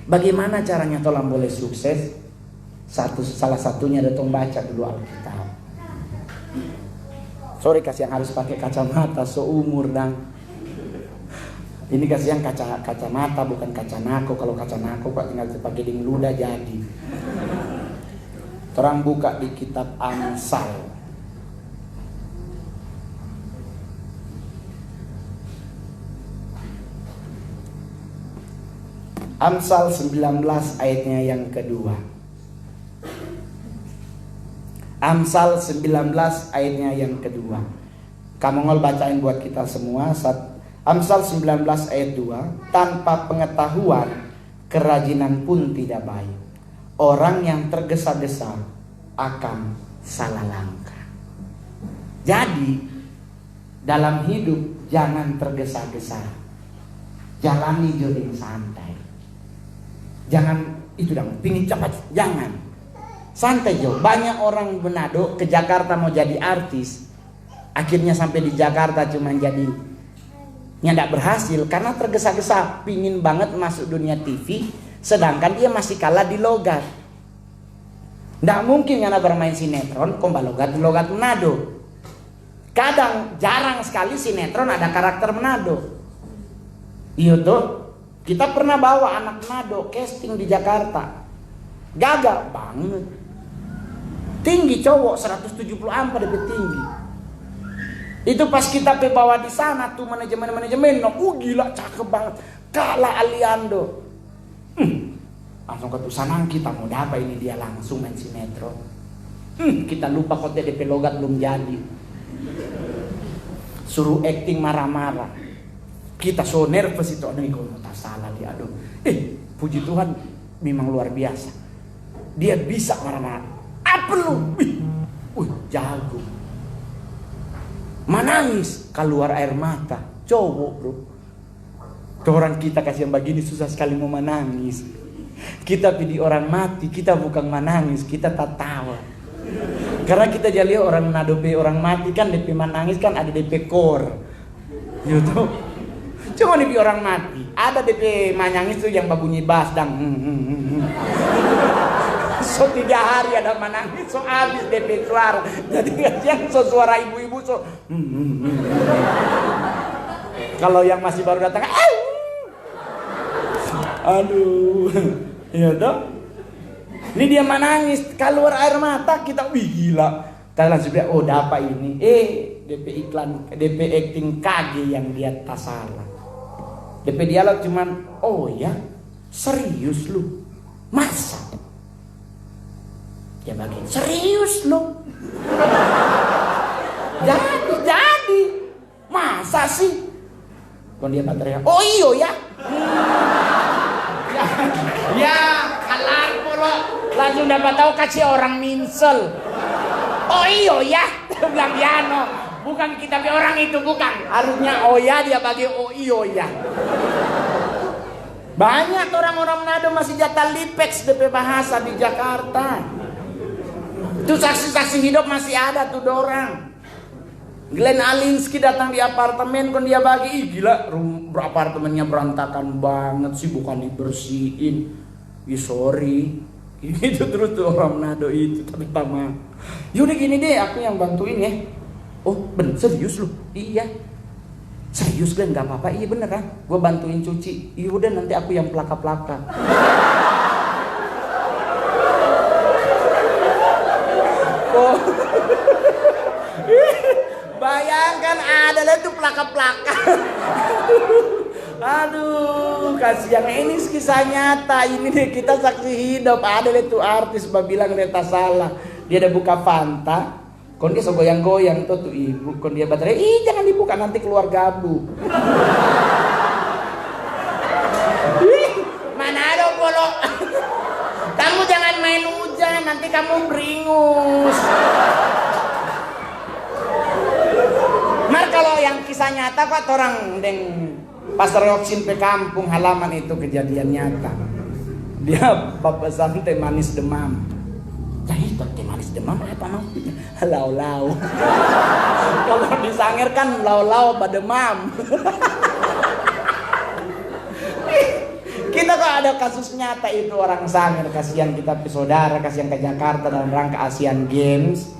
bagaimana caranya tolong boleh sukses? Salah satunya ada tolong baca dulu Alkitab. Sorry kasih yang harus pakai kacamata seumur dan ini kasih yang kacamata bukan kaca nako. Kalau kaca nako kok tinggal dipakai ding ludah jadi. Terang buka di kitab Amsal. Amsal 19 ayatnya yang kedua. Amsal 19 ayatnya yang kedua. Kamu ngol bacain buat kita semua. Amsal 19 ayat 2. Tanpa pengetahuan kerajinan pun tidak baik. Orang yang tergesa-gesa akan salah langkah. Jadi dalam hidup jangan tergesa-gesa. Jalani jogging santai. Jangan itu dong, pingin cepat, jangan. Santai jo. Banyak orang Manado ke Jakarta mau jadi artis. Akhirnya sampai di Jakarta cuma jadi nggak berhasil karena tergesa-gesa pingin banget masuk dunia TV. Sedangkan dia masih kalah di logat. Nggak mungkin karena bermain sinetron komba logat Manado. Kadang jarang sekali sinetron ada karakter Manado. Iya tuh. Kita pernah bawa anak Manado casting di Jakarta. Gagal banget. Tinggi cowok 174 lebih tinggi. Itu pas kita bawa di sana tuh manajemen no, gila cakep banget. Kalah Aliando. Langsung ketusanan kita mau dapat ini dia langsung main sinetron. Kita lupa kok DP logat belum jadi. Suruh acting marah-marah. Kita so nervous itu aduh kalau tak salah dia aduh. Puji Tuhan memang luar biasa. Dia bisa marah-marah. Apa lu? Jago. Menangis keluar air mata. Cowok bro. Orang kita kasih yang begini susah sekali mau menangis. Kita pilih orang mati, kita bukan menangis, kita tertawa. Karena kita jadi orang Manado orang mati kan DP menangis kan ada DP core. Gitu. Cuma DP orang mati, ada DP menangis tuh yang babunyi bass dan So 3 hari ada menangis, so habis DP suara. Jadi yang so suara ibu-ibu so kalau yang masih baru datang aduh, iya dong. Ini dia menangis, keluar air mata kita, gila. Kita langsung bilang, oh dapat ini. DP iklan, DP acting kage yang dia tak salah. DP dialog cuman, oh ya, serius lu, masa? Dia bagian, serius lu. Jadi, masa sih? Kalau dia baterai, oh iyo ya. Ya, kalah polo. Langsung dapat tahu kasih orang minsel. Oh iyo ya, bilang Yano. bukan kita orang itu, bukan. Harusnya Oya dia bagi Oya. Banyak orang-orang Manado masih jatah lipex DP bahasa di Jakarta. Itu saksi-saksi hidup masih ada tuh dorang. Glenn Alinsky datang di apartemen kan dia bagi, gila apartemennya berantakan banget sih, bukan dibersihin. Sorry. Gitu terus tuh orang Manado itu, tapi lama. Yaudah gini deh, aku yang bantuin ya. Oh bener, serius lu? Iya. Serius Glenn, gak apa-apa. Iya beneran, gue bantuin cuci. Yaudah nanti aku yang pelaka-pelaka. Oh. Bayangkan adalah itu pelaka-pelaka. Aduh, kasihan. Ini kisah nyata. Ini deh kita saksi hidup. Ada itu artis bilang dia tak salah. Dia ada buka Fanta. Kon dia so goyang-goyang tuh ibu. Kon dia baterai. Jangan dibuka nanti keluar gabu. Mana ada polo. Kamu jangan main hujan, nanti kamu beringus. Mar kalau yang kisah nyata kok orang deng Pasar Yoksin pe kampung halaman itu kejadian nyata. Dia papasan teh manis demam. Jadi itu teh manis demam apa maksudnya? Lau-lau. Kalau disanger kan lau-lau bademam. Kita kok ada kasus nyata itu orang sanger, kasihan kita saudara, kasihan ke Jakarta dalam rangka Asian Games.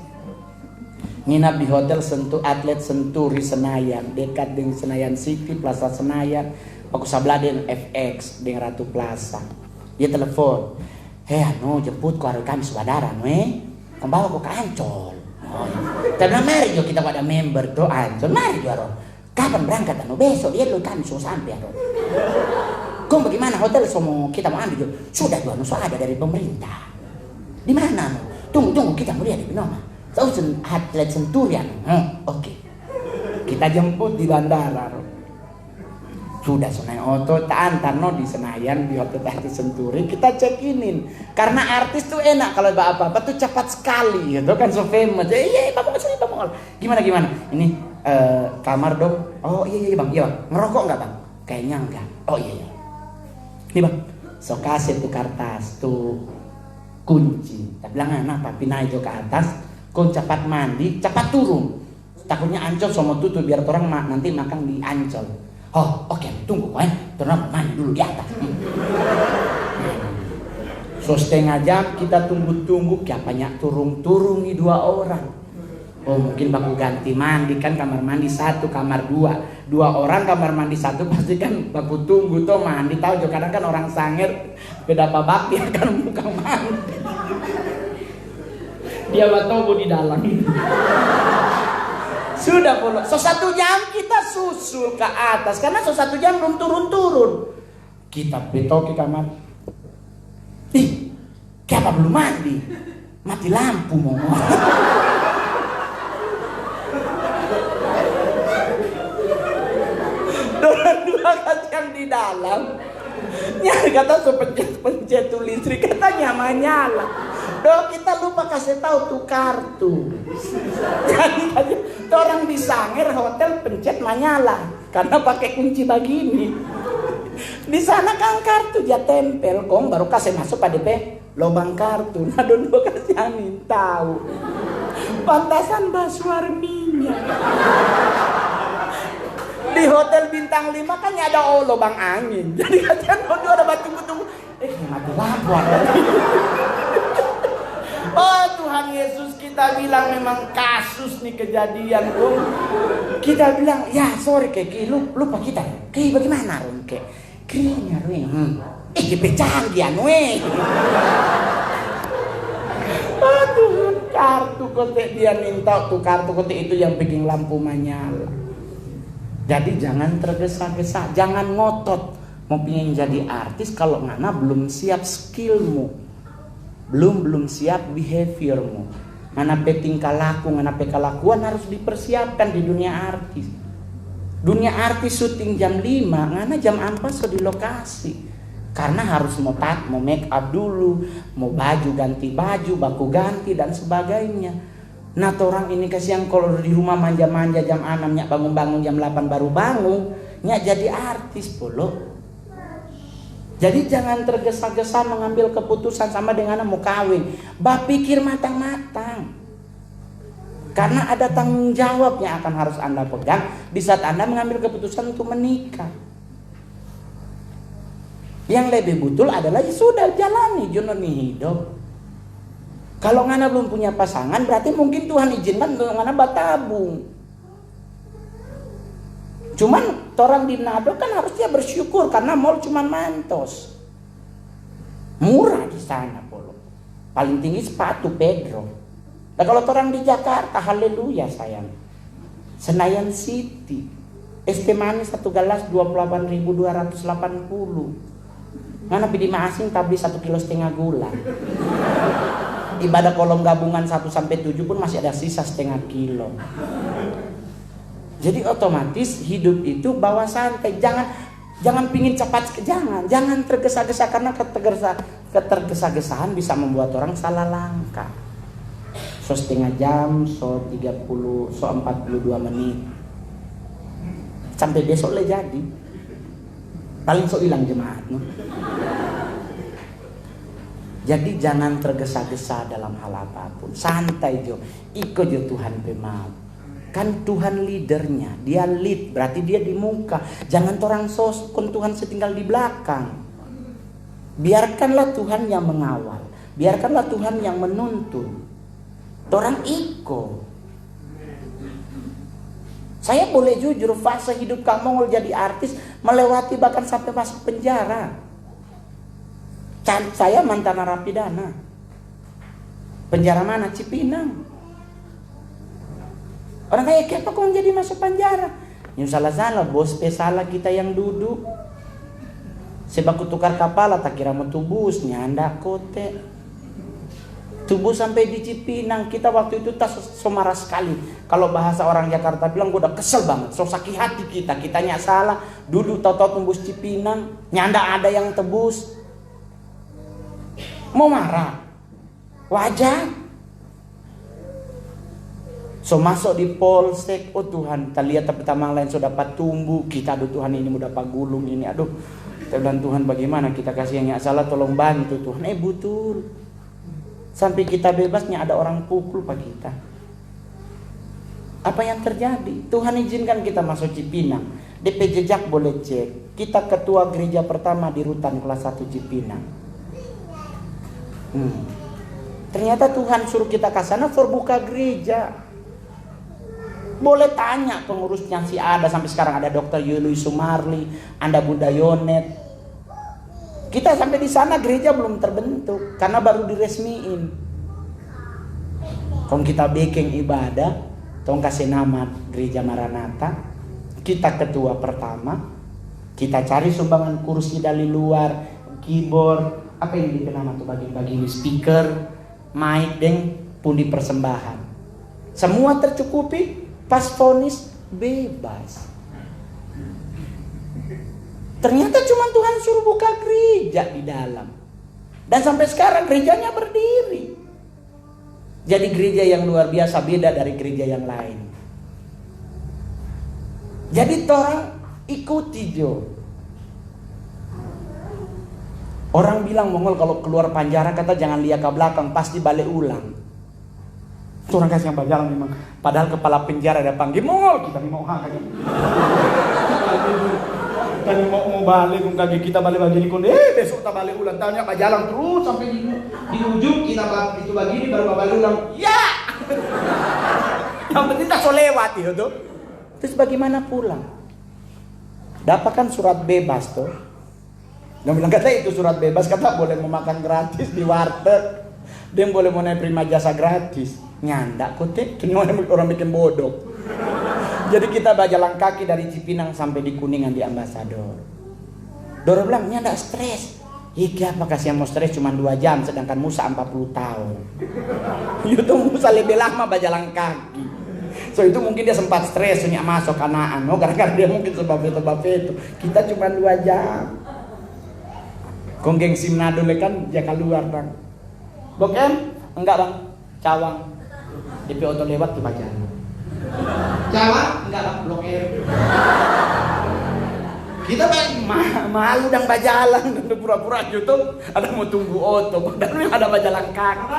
Nginap di hotel Atlet Senturi Senayan, dekat dengan Senayan City, Plaza Senayan. Aku sebelah dengan FX dengan Ratu Plaza. Dia telepon, jemput keluarga kami saudara, kamu bawa aku ke Ancol. Karena mari jo kita pada member tuh Ancol, mari jo Ron. Kapan berangkat besok dia lo kami sudah sampai Ron. Kau bagaimana hotel semua kita mau ambil jo? Sudah jo, ada dari pemerintah. Di mana? Tunggu kita mau lihat di mana. Atlet Senturian. Oke. Kita jemput di bandara. Sudah naik oto, tak antar di Senayan di hotel Atlet Senturi. Kita check inin. Karena artis tuh enak kalau apa-apa tuh cepat sekali, gitu kan, so famous. Iya, Bapak sini Bapak. Gimana? Ini kamar dong. Oh iya bang. Ngerokok nggak bang? Kayaknya enggak. Oh iya. Nih bang. So kasih tuh kertas tuh kunci. Tak bilang apa? Pindah ke atas. Kau cepat mandi, cepat turun. Takutnya Ancol sama tutup biar orang nanti makan di Ancol. Oh, oke, tunggu orang mandi dulu di atas. So setengah jam kita tunggu, kiapanya turun nih 2 orang. Oh mungkin baku ganti mandi kan, kamar mandi 1, kamar 2. 2 orang kamar mandi 1 pasti kan baku tunggu tuh mandi. Tahu juga kadang kan orang sanger beda babak dia kan buka mandi. Dia batobo di dalam. Sudah pula. So 1 jam kita susul ke atas karena so 1 jam belum turun. Kita betok ke kamar. Kenapa belum mandi? Mati lampu mau. Dua yang di dalam. Nyari kata so pencet tuh listrik katanya nyala. Kita lupa kasih tahu tuh kartu. Jadi orang di Sanger hotel pencet nyala karena pakai kunci begini. Di sana kan kartu dia tempel, kong baru kasih masuk pada lubang kartu. Nah dulu kasih angin tahu. Pantasan Baswarminya. Di hotel bintang 5 kan ada lubang angin. Jadi kasihan kalau ada tunggu. Mati lampu. Oh Tuhan Yesus, kita bilang memang kasus nih kejadian Rum. Kita bilang ya sorry Keki, lupa kita. Keki bagaimana Rum Kek? Kirinya Rum. Canggih weh. Oh Tuhan, kartu kote dia minta tuh kartu kote itu yang bikin lampu menyala. Jadi jangan tergesa-gesa, jangan ngotot mau pengen jadi artis kalau ngana belum siap skillmu. Belum siap behaviormu. Ngana pe tingkah laku, ngana pe kelakuan harus dipersiapkan di dunia artis. Dunia artis syuting jam 5, ngana jam 4 so di lokasi. Karena harus mau make up dulu, mau baju ganti baju, baku ganti dan sebagainya. Nah orang ini kasihan kalau di rumah manja-manja jam 6 nyak bangun-bangun jam 8 baru bangun, nyak jadi artis polo. Jadi jangan tergesa-gesa mengambil keputusan sama dengan mau kawin. Pikir matang-matang. Karena ada tanggung jawab yang akan harus Anda pegang di saat Anda mengambil keputusan untuk menikah. Yang lebih betul adalah ya sudah jalani journey hidup. Kalau ngana belum punya pasangan, berarti mungkin Tuhan izinkan untuk ngana batabung. Cuman orang di Manado kan harusnya bersyukur karena mall cuman Mantos. Murah di sana polo. Paling tinggi sepatu Pedro. Nah kalau orang di Jakarta, haleluya sayang. Senayan City. Es teh manis satu gelas 28.280. Ngana pilih asing tabli 1,5 kilo gula. Ibadah kolom gabungan 1 sampai 7 pun masih ada sisa setengah kilo. Jadi otomatis hidup itu bawa santai. Jangan pingin cepat, jangan tergesa-gesa karena ketergesa-gesaan bisa membuat orang salah langkah. So setengah jam, so 42 menit. Sampai besok le jadi. Paling so hilang jemaat no? Jadi jangan tergesa-gesa dalam hal apapun. Santai jo. Ikut jo Tuhan pemau. Kan Tuhan leadernya. Dia lead. Berarti dia di muka. Jangan orang soskon Tuhan setinggal di belakang. Biarkanlah Tuhan yang mengawal. Biarkanlah Tuhan yang menuntun. Orang ikut. Saya boleh jujur. Fase hidup kamu jadi artis. Melewati bahkan sampai masuk penjara. Saya mantan narapidana. Penjara mana? Cipinang. Orang kayak apa kok jadi masuk penjara? Yang salah-salah bos salah kita yang duduk. Sebab tukar kapal tak kira mau tubus nyanda kote. Tubus sampai di Cipinang. Kita waktu itu tak marah sekali. Kalau bahasa orang Jakarta bilang gue udah kesel banget. So sakit hati kitanya salah. Duduk tau-tau tembus Cipinang. Nyanda ada yang tebus. Mau marah, wajar. So masuk di polsek, oh Tuhan, kita lihat tapi tamang lain sudah dapat tumbuh, kita aduh Tuhan ini mau dapat gulung ini, aduh. Kita bilang Tuhan bagaimana kita kasih yang salah tolong bantu Tuhan. Betul. Sampai kita bebasnya ada orang pukul pak kita. Apa yang terjadi? Tuhan izinkan kita masuk Cipinang. DP jejak boleh cek. Kita ketua gereja pertama di Rutan kelas 1 Cipinang. Ternyata Tuhan suruh kita ke sana for buka gereja. Boleh tanya pengurusnya si ada sampai sekarang ada Dr. Yuli Sumarli, Anda Bunda Yonet. Kita sampai di sana gereja belum terbentuk karena baru diresmiin. Kalau kita bikin ibadah, tolong kasih nama gereja Maranatha. Kita ketua pertama, kita cari sumbangan kursi dari luar, keyboard. Apa yang dikenal tuh bagi-bagi speaker, mic, dan pundi persembahan. Semua tercukupi, pas vonis bebas. Ternyata cuma Tuhan suruh buka gereja di dalam. Dan sampai sekarang gerejanya berdiri. Jadi gereja yang luar biasa beda dari gereja yang lain. Jadi orang ikuti jo. Orang bilang Mongol kalau keluar penjara kata jangan lihat ke belakang, pasti balik ulang. Itu orang kasih yang berjalan memang. Padahal kepala penjara ada panggil Mongol, kita mau hak aja. Kita mau balik, kaki kita balik begini kon. Besok kita balik ulang. Tanya pak jalan terus sampai di ujung kita itu begini baru balik ulang. Ya. Yang penting tak so lewat itu. Terus bagaimana pulang? Dapatkan surat bebas tuh. Dia bilang kata itu surat bebas, kata boleh mau makan gratis di warteg, dia boleh mau naik prima jasa gratis. Nyanda kote, orang bikin bodoh. Jadi kita berjalan kaki dari Cipinang sampai di Kuningan di Ambasador. Doro bilang nyanda stres. Iya apa kasih yang mau stres cuma 2 jam, sedangkan Musa 40 tahun. Itu Musa lebih lama berjalan kaki. So itu mungkin dia sempat stres, sunyak masuk Kanaan. Gara-gara dia mungkin sebab itu. Kita cuma 2 jam. Konggeng Simnado kan dia keluar bang. Bokem? Enggak bang, Cawang. DP auto lewat ke jalan. Jalan enggak lah, Blok R. Kita malu dan bajalan dan pura-pura YouTube ada mau tunggu auto, padahal ada bajalan kaki.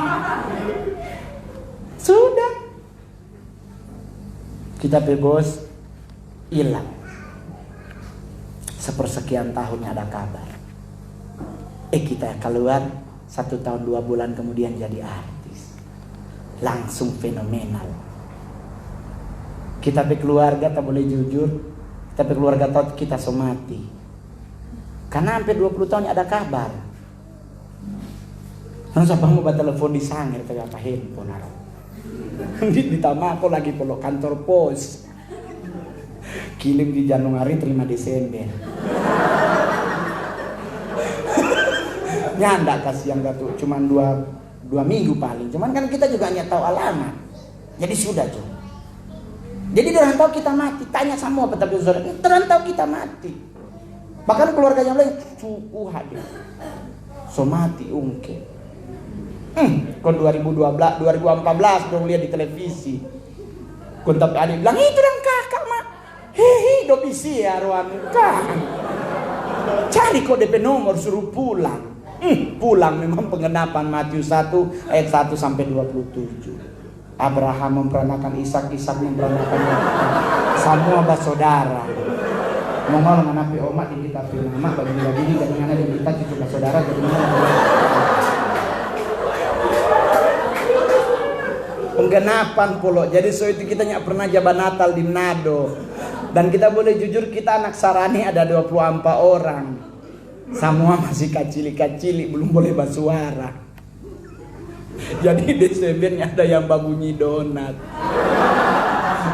Sudah. Kita bebas hilang. Sepersekian tahunnya ada kabar. Kita keluar 1 tahun 2 bulan kemudian jadi artis. Langsung fenomenal. Kita berkeluarga tak boleh jujur. Kita berkeluarga tahu kita somati. Karena hampir 20 tahun ada kabar. Langsung abang mau telepon di sangir kayak apa handphone. Ditama aku lagi peluk kantor pos. Kirim di Januari terima Desember. Nyanda kasih yang gak tuh cuman 2 minggu paling. Cuman kan kita juga hanya tahu alamat. Jadi sudah tuh. Jadi dia tahu kita mati. Tanya sama apa tapi saudara. Dia tahu kita mati. Bahkan keluarganya lain suku hadir. So mati ungke. Kon 2014 dong lihat di televisi. Kon tapi adik bilang itu dan kakak mah. Hehe dopisi ya ruang kan. Cari kok DP nomor suruh pulang. Pulang memang pengenapan Matius 1 ayat 1 sampai 27. Abraham memperanakan Ishak memperanakan Yakub. Semua bersaudara. Ngomong dengan nabi omak di kita nama bagi-bagi dari mana di kita cucu bersaudara dari mana. Penggenapan polo. Jadi so itu kita nggak pernah jabat Natal di Manado. Dan kita boleh jujur kita anak sarani ada 24 orang. Semua masih kacili-kacili, belum boleh bersuara. Jadi Desembernya ada yang babunyi donat.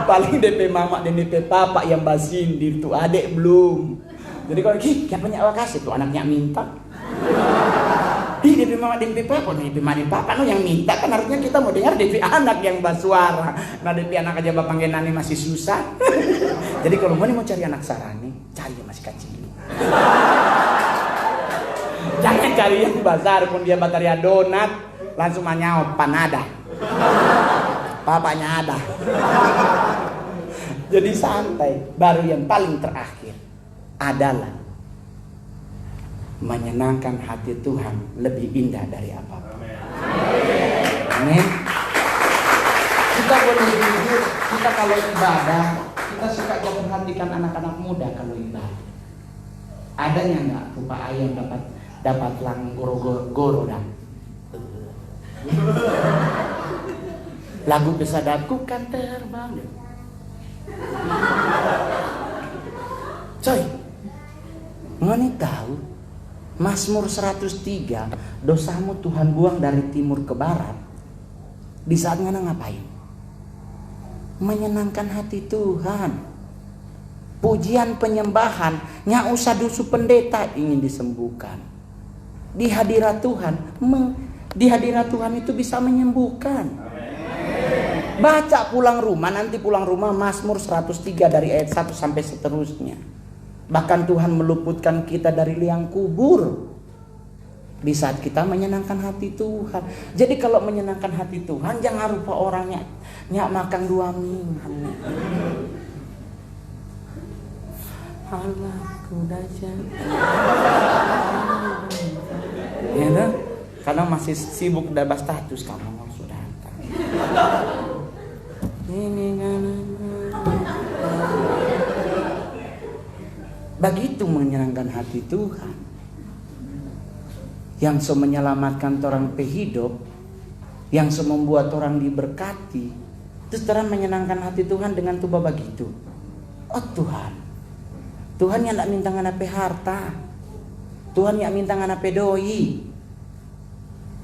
Paling DP mama dan DP papa yang basindir tuh adek belum. Jadi kalau siapa yang kasih tuh anaknya minta. DP mama DP papa, DP mama DP papa yang minta kan harusnya kita mau dengar DP anak yang bersuara. Nah DP anak aja bapak ngenani masih susah. Jadi kalau mau cari anak sarani, cari yang masih kecil. Jangan cari yang besar pun dia bataria donat langsung menyaut panada. Papanya ada. Jadi santai. Baru yang paling terakhir adalah menyenangkan hati Tuhan lebih indah dari apapun. Amin. Kita boleh jujur, kita kalau ibadah, kita suka memperhatikan anak-anak muda kalau ibadah. Adanya enggak rupa ayam dapat lang goro dah. Lagu pesadaku kan terbang. Coy, ngani tahu Mazmur 103 dosamu Tuhan buang dari timur ke barat. Di saat ngana ngapain? Menyenangkan hati Tuhan. Pujian penyembahan nggak usah dusu pendeta ingin disembuhkan. Di hadirat Tuhan itu bisa menyembuhkan. Baca pulang rumah Mazmur 103 dari ayat 1 sampai seterusnya. Bahkan Tuhan meluputkan kita dari liang kubur di saat kita menyenangkan hati Tuhan. Jadi kalau menyenangkan hati Tuhan jangan rupa orangnya nyak makan 2 minggu. Allah kudaja. Ya kan? Karena masih sibuk dapat status kamu mau sudah. Begitu menyenangkan hati Tuhan. Yang so menyelamatkan orang pehidup, yang so membuat orang diberkati, itu terang menyenangkan hati Tuhan dengan tuba begitu. Oh Tuhan yang tak minta nganape harta, Tuhan yang minta nganape doi,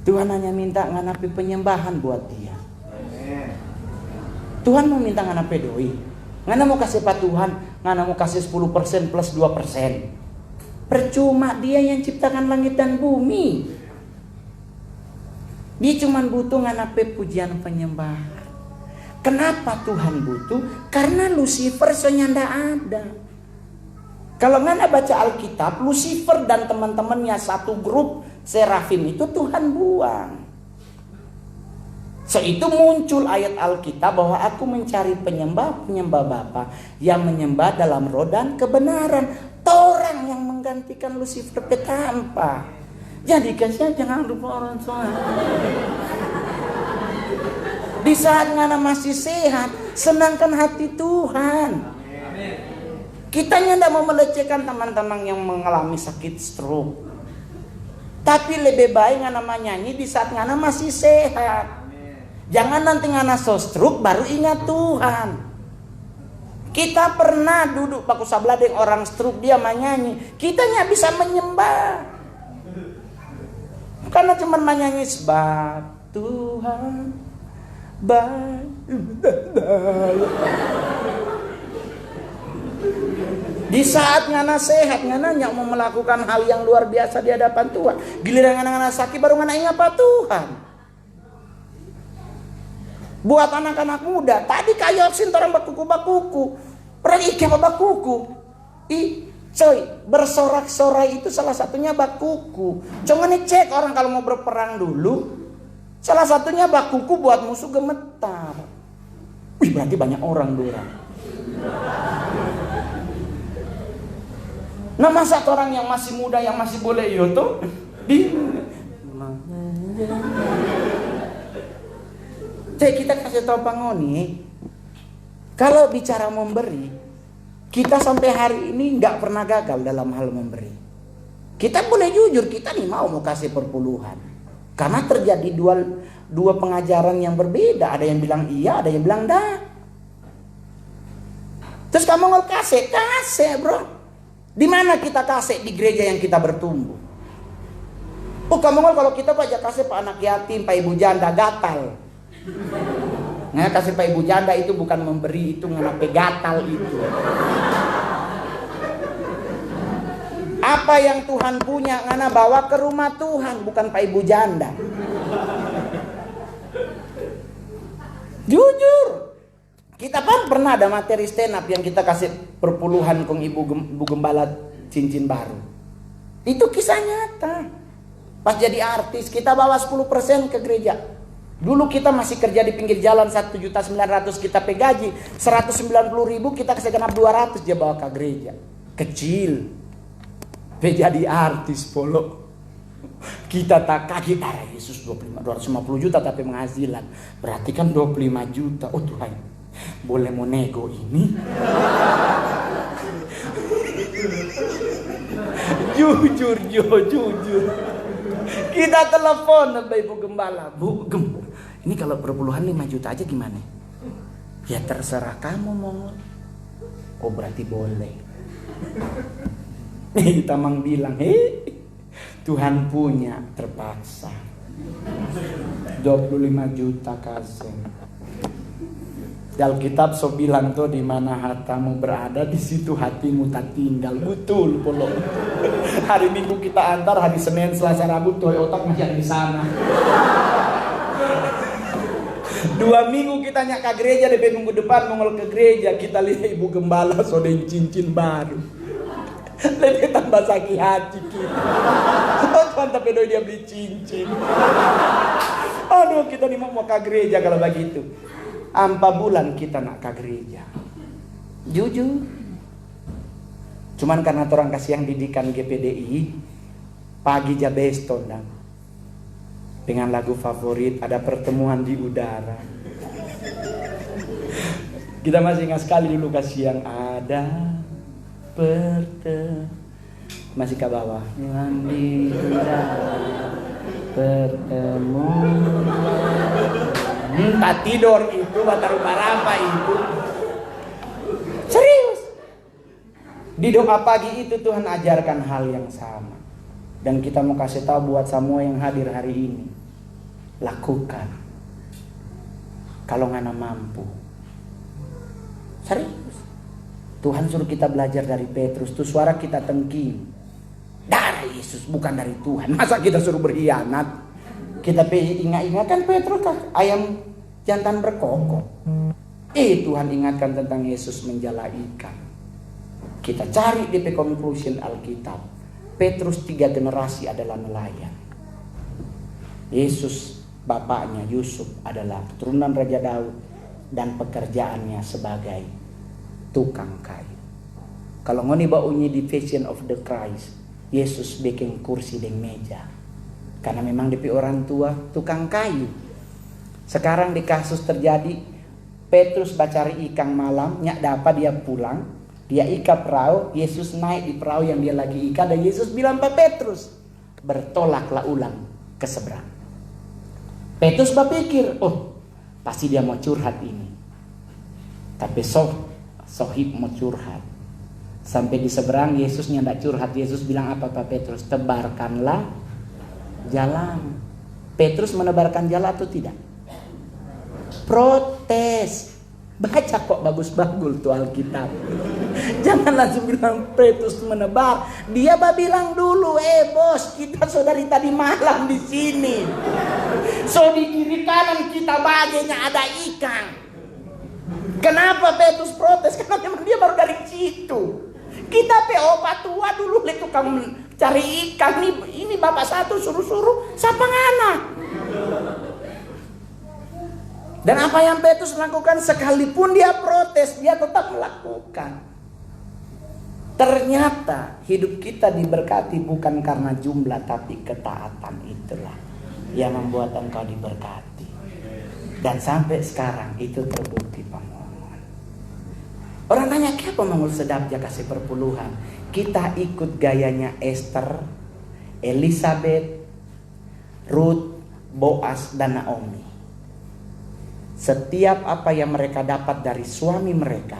Tuhan hanya minta nganape penyembahan buat dia. Tuhan mau minta nganape doi, ngana mau kasih pak Tuhan, ngana mau kasih 10% plus 2%. Percuma dia yang ciptakan langit dan bumi. Dia cuma butuh nganape pujian penyembahan. Kenapa Tuhan butuh? Karena Lucifer senyanda ada. Kalau ngana baca Alkitab, Lucifer dan teman-temannya satu grup serafim itu Tuhan buang. So itu muncul ayat Alkitab bahwa aku mencari penyembah Bapa yang menyembah dalam roh dan kebenaran. Orang yang menggantikan Lucifer petampa. Jadi kasih jangan lupa orang tua. Di saat ngana masih sehat, senangkan hati Tuhan. Kitanya tidak mau melecehkan teman-teman yang mengalami sakit stroke. Tapi lebih baik ngana nyanyi di saat ngana masih sehat. Jangan nanti ngana so stroke baru ingat Tuhan. Kita pernah duduk paku sebelah dengan orang stroke, dia menyanyi, kitanya bisa menyembah. Karena cuma menyanyi sebab Tuhan baik. Di saat ngana sehat, ngana nyak mau melakukan hal yang luar biasa di hadapan Tuhan. Giliran ngana sakit baru ngana ingat apa Tuhan. Buat anak-anak muda, tadi kayak sin orang bakuku. Pergi ke bakuku. Coy, bersorak-sorai itu salah satunya bakuku. Cuma nih cek orang kalau mau berperang dulu, salah satunya bakuku buat musuh gemetar. Wih, berarti banyak orang dorang. Nah, masa orang yang masih muda yang masih boleh yoto di kita kasih tahu pangoni, kalau bicara memberi, kita sampai hari ini nggak pernah gagal dalam hal memberi. Kita boleh jujur, kita nih mau kasih perpuluhan, karena terjadi dua pengajaran yang berbeda. Ada yang bilang iya, ada yang bilang dah. Terus kamu mau kasih bro. Di mana kita kasih? Di gereja yang kita bertumbuh. Oh kamu mau kalau kita pajak kasih pak anak yatim, pak ibu janda gatal. Nah kasih pak ibu janda itu bukan memberi, itu nganape gatal itu. Apa yang Tuhan punya ngana bawa ke rumah Tuhan, bukan pak ibu janda. Jujur, kita kan pernah ada materi stand up yang kita kasih perpuluhan kong ibu gembala cincin baru. Itu kisah nyata. Pas jadi artis kita bawa 10% ke gereja. Dulu kita masih kerja di pinggir jalan 1.900.000 kita pegaji, 190.000 kita kasih genap 200 dia bawa ke gereja. Kecil. Jadi artis polo. Kita tak kaget, Yesus 250 juta tapi penghasilan. Berarti kan 25 juta. Oh Tuhan, boleh mau nego ini? Jujur. Kita telepon sama ibu gembala. Bu, ini kalau perpuluhan 5 juta aja gimana? Ya terserah kamu mongol. Oh berarti boleh. Kita mang bilang, Tuhan punya terpaksa. 25 juta kasih. Di Alkitab so bilang tuh di mana hartamu berada di situ hatimu tak tinggal. Betul polo. Hari Minggu kita antar, hari Senin, Selasa, Rabu tuh otak masih ada di sana. 2 minggu kita nyak ke gereja, DP minggu depan mongol ke gereja kita lihat ibu gembala soden cincin baru. Lebih tambah sakit hati kita. Oh Tuhan tapi dia beli cincin. Aduh kita nih mau ke gereja kalau begitu. 4 bulan kita nak ke gereja. Jujur. Cuman karena orang kasih yang didikan GPDI, pagi jabeston dan dengan lagu favorit ada pertemuan di udara. Kita masih ingat sekali dulu kasih yang ada masih ke bawah. Di udara pertemuan. Tak tidur itu, batar apa itu. Serius. Di doa pagi itu Tuhan ajarkan hal yang sama. Dan kita mau kasih tahu buat semua yang hadir hari ini. Lakukan. Kalau ngana mampu. Serius. Tuhan suruh kita belajar dari Petrus. Tuh suara kita tengking. Dari Yesus bukan dari Tuhan. Masa kita suruh berkhianat? Kita ingat-ingat kan Petrus ayam jantan berkokok. Tuhan ingatkan tentang Yesus menjala ikan. Kita cari di conclusion Alkitab. Petrus 3 generasi adalah nelayan. Yesus bapaknya Yusuf adalah keturunan Raja Daud dan pekerjaannya sebagai tukang kayu. Kalau ngoni baunya di Passion of the Christ, Yesus bikin kursi dan meja. Karena memang DP orang tua tukang kayu. Sekarang di kasus terjadi, Petrus bacari ikan malam, nyak dapat dia pulang, dia ikat perahu, Yesus naik di perahu yang dia lagi ikat, dan Yesus bilang Pak Petrus, bertolaklah ulang ke seberang. Petrus berpikir, oh pasti dia mau curhat ini. Tapi sohib mau curhat. Sampai di seberang Yesusnya tidak curhat. Yesus bilang apa Pak Petrus? Tebarkanlah jalan. Petrus menebarkan jalan atau tidak? Protes. Baca kok bagus-bagus tuh Alkitab. Jangan langsung bilang Petrus menebar. Dia bilang dulu, bos, kita saudari tadi malam di sini. So di kiri kanan kita bagainya ada ikan. Kenapa Petrus protes? Karena memang dia baru dari situ. Kita PO patua dulu le tukang cari ikan. Ini bapak satu suruh-suruh siapa ngana. Dan apa yang Petrus lakukan, sekalipun dia protes, dia tetap melakukan. Ternyata hidup kita diberkati bukan karena jumlah, tapi ketaatan itulah yang membuat engkau diberkati. Dan sampai sekarang itu terbukti pemohon. Orang tanya, kenapa mengul sedap dia kasih perpuluhan? Kita ikut gayanya Esther, Elizabeth, Ruth, Boaz, dan Naomi. Setiap apa yang mereka dapat dari suami mereka,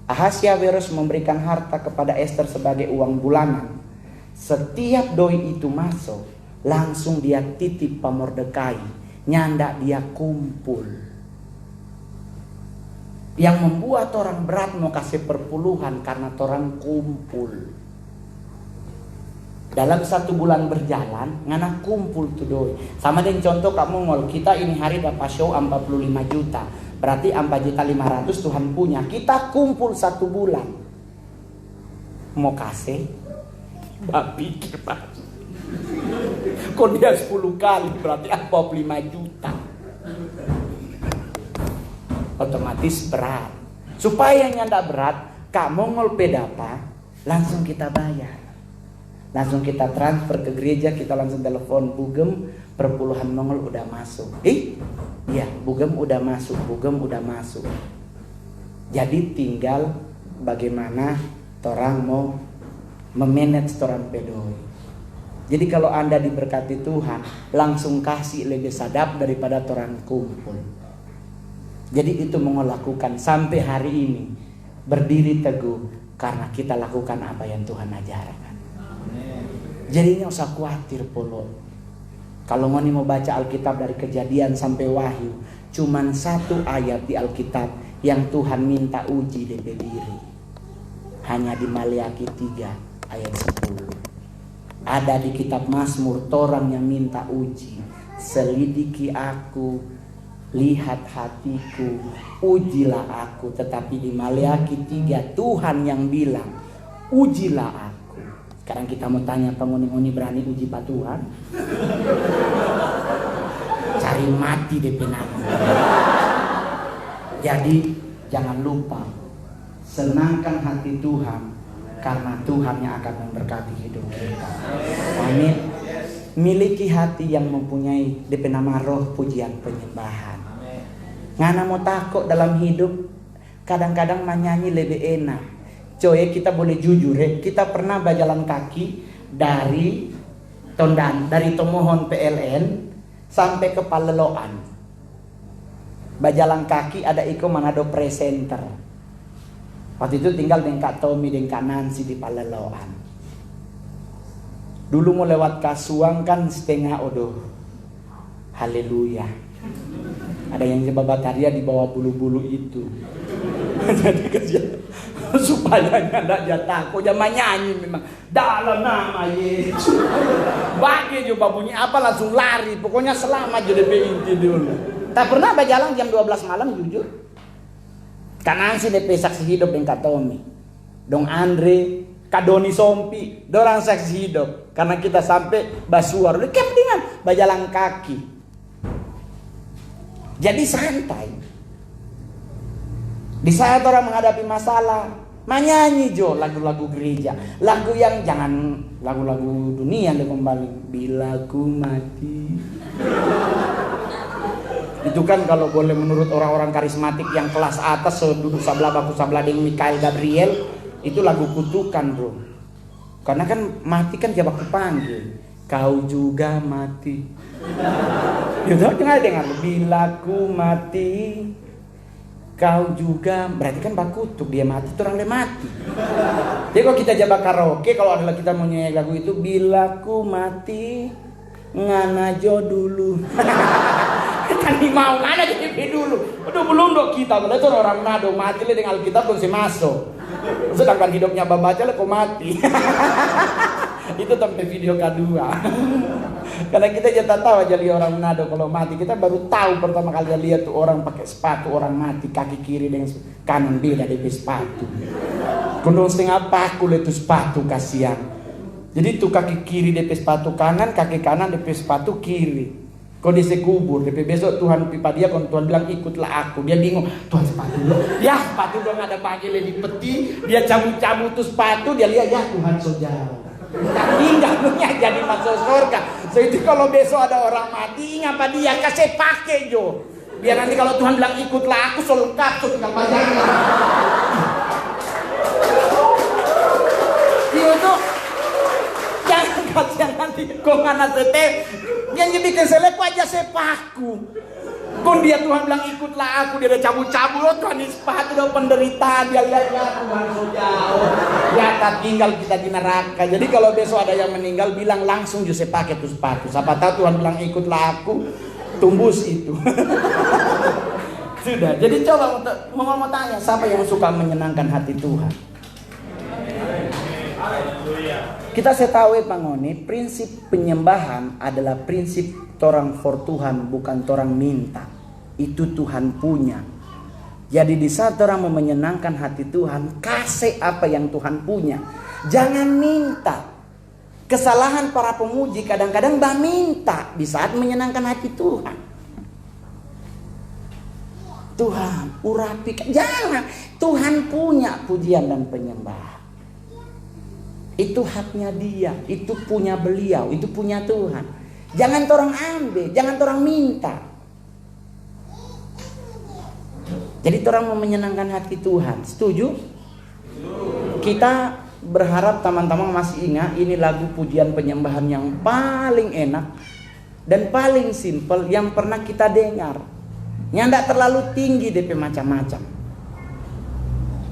Ahasyaweros memberikan harta kepada Esther sebagai uang bulanan. Setiap doi itu masuk, langsung dia titip ke Mordekai, nyanda dia kumpul. Yang membuat orang berat mau kasih perpuluhan karena orang kumpul. Dalam 1 bulan berjalan, ngana kumpul tuh doi. Sama dengan contoh kamu ngol, kita ini hari dapat show 45 juta. Berarti 4.500.000 Tuhan punya. Kita kumpul 1 bulan. Mau kasih? Pikir Pak. Kok dia 10 kali, berarti 45 juta. Otomatis berat. Supaya nyanda berat, Kak Mongol pedapa, langsung kita bayar. Langsung kita transfer ke gereja, kita langsung telepon Bugem, perpuluhan Mongol udah masuk. Iya, Bugem udah masuk, Bugem udah masuk. Jadi tinggal bagaimana orang mau memanage orang pedoi. Jadi kalau Anda diberkati Tuhan, langsung kasih lebih sadap daripada orang kumpul. Jadi itu melakukan sampai hari ini berdiri teguh karena kita lakukan apa yang Tuhan ajarkan. Jadinya usah khawatir polo. Kalau ngoni mau baca Alkitab dari Kejadian sampai Wahyu, cuman 1 ayat di Alkitab yang Tuhan minta uji DP diri. Hanya di Maleakhi 3 ayat 10. Ada di kitab Mazmur orang yang minta uji. Selidiki aku, lihat hatiku, ujilah aku. Tetapi di Maleakhi 3 Tuhan yang bilang, ujilah aku. Sekarang kita mau tanya, penghuni-penghuni berani uji Pak Tuhan? Cari mati DP nama. Jadi jangan lupa, senangkan hati Tuhan, karena Tuhan yang akan memberkati hidup kita. Amin. Miliki hati yang mempunyai DP nama roh pujian penyembahan. Ngana mau takut dalam hidup, kadang-kadang menyanyi lebih enak. Coy, kita boleh jujur ya, kita pernah berjalan kaki dari Tondan, dari Tomohon PLN sampai ke Paleloan. Berjalan kaki ada Iko Manado Presenter. Waktu itu tinggal dengan Kak Tommy dan Kak Nancy di Paleloan. Dulu mau lewat Kasuang kan setengah odoh. Haleluya. Ada yang sebab bataria di bawah bulu-bulu itu. Jadi kasihan. Supaya nggak jatah, kok jangan nyanyi memang dalam nama Yesus. Bagi juga bunyi apa langsung lari, pokoknya selamat jadi inti dulu. Tak pernah berjalan jam 12 malam jujur. Karena si DP saksi hidup dengan Kak Tommy, Dong Andre, Kak Doni Sompi, dorang saksi hidup. Karena kita sampai Basuar, udah kayak mendingan berjalan kaki. Jadi santai. Di saat orang menghadapi masalah, menyanyi Jo lagu-lagu gereja, lagu yang jangan lagu-lagu dunia yang kembali. Bila ku mati. Itu kan kalau boleh menurut orang-orang karismatik yang kelas atas, duduk sebelah baku sebelah dengan Mikael Gabriel, itu lagu kutukan bro. Karena kan mati kan dia baku panggil, kau juga mati. Gitu dengar bila ku mati, kau juga, berarti kan bakutuk, dia mati itu orang lain mati. Jadi kalau kita jabat karaoke, kalau adalah kita mau nyanyi lagu itu, bila ku mati ngana jo dulu. Tadi mau ngana jadi dulu. Udah belum dok kita, kalau itu orang nado mati le dengan Alkitab belum masuk. Sedangkan hidupnya baca le kok mati. Itu sampai video kedua. Karena kita jatah tahu aja lihat orang Manado kalau mati, kita baru tahu pertama kali lihat tuh orang pakai sepatu orang mati kaki kiri dengan kanan beda dari sepatu. Kondong setengah paku itu sepatu kasihan. Jadi tuh kaki kiri DP sepatu kanan, kaki kanan DP sepatu kiri. Kau disekubur, DP besok Tuhan pipa dia, kalau Tuhan bilang ikutlah aku, dia bingung, Tuhan sepatu dong, ya sepatu dong ada panggilnya di peti, dia cabut-cabut tuh sepatu, dia lihat ya Tuhan saudara. Tinggalnya jadi masuk surga. So itu kalau besok ada orang mati, ngapa dia kasih pakai Jo. Biar nanti kalau Tuhan bilang ikutlah aku, selengkap so tinggal bayarlah. Itu jangan kasihan nanti kok ngana setep. Yang dibikin selek aja sepaku. Kon dia Tuhan bilang ikutlah aku, dia udah cabut-cabut, oh Tuhan ini sepatu udah penderitaan, dia lihat ya Tuhan so jauh, ya tak tinggal kita di neraka. Jadi kalau besok ada yang meninggal bilang langsung Jose pakai tuh sepatu. Siapa tahu Tuhan bilang ikutlah aku, tumbus itu. Sudah. Jadi coba mau tanya, siapa yang suka menyenangkan hati Tuhan? Kita setahu pangoni, prinsip penyembahan adalah prinsip torang for Tuhan, bukan torang minta. Itu Tuhan punya. Jadi di saat orang mau menyenangkan hati Tuhan, kasih apa yang Tuhan punya. Jangan minta. Kesalahan para pemuji kadang-kadang minta di saat menyenangkan hati Tuhan. Tuhan, urapikan. Jangan. Tuhan punya pujian dan penyembahan. Itu haknya dia, itu punya beliau, itu punya Tuhan. Jangan orang ambil, jangan orang minta. Jadi orang mau menyenangkan hati Tuhan. Setuju? Kita berharap teman-teman masih ingat ini lagu pujian penyembahan yang paling enak dan paling simple yang pernah kita dengar. Yang tidak terlalu tinggi DP macam-macam.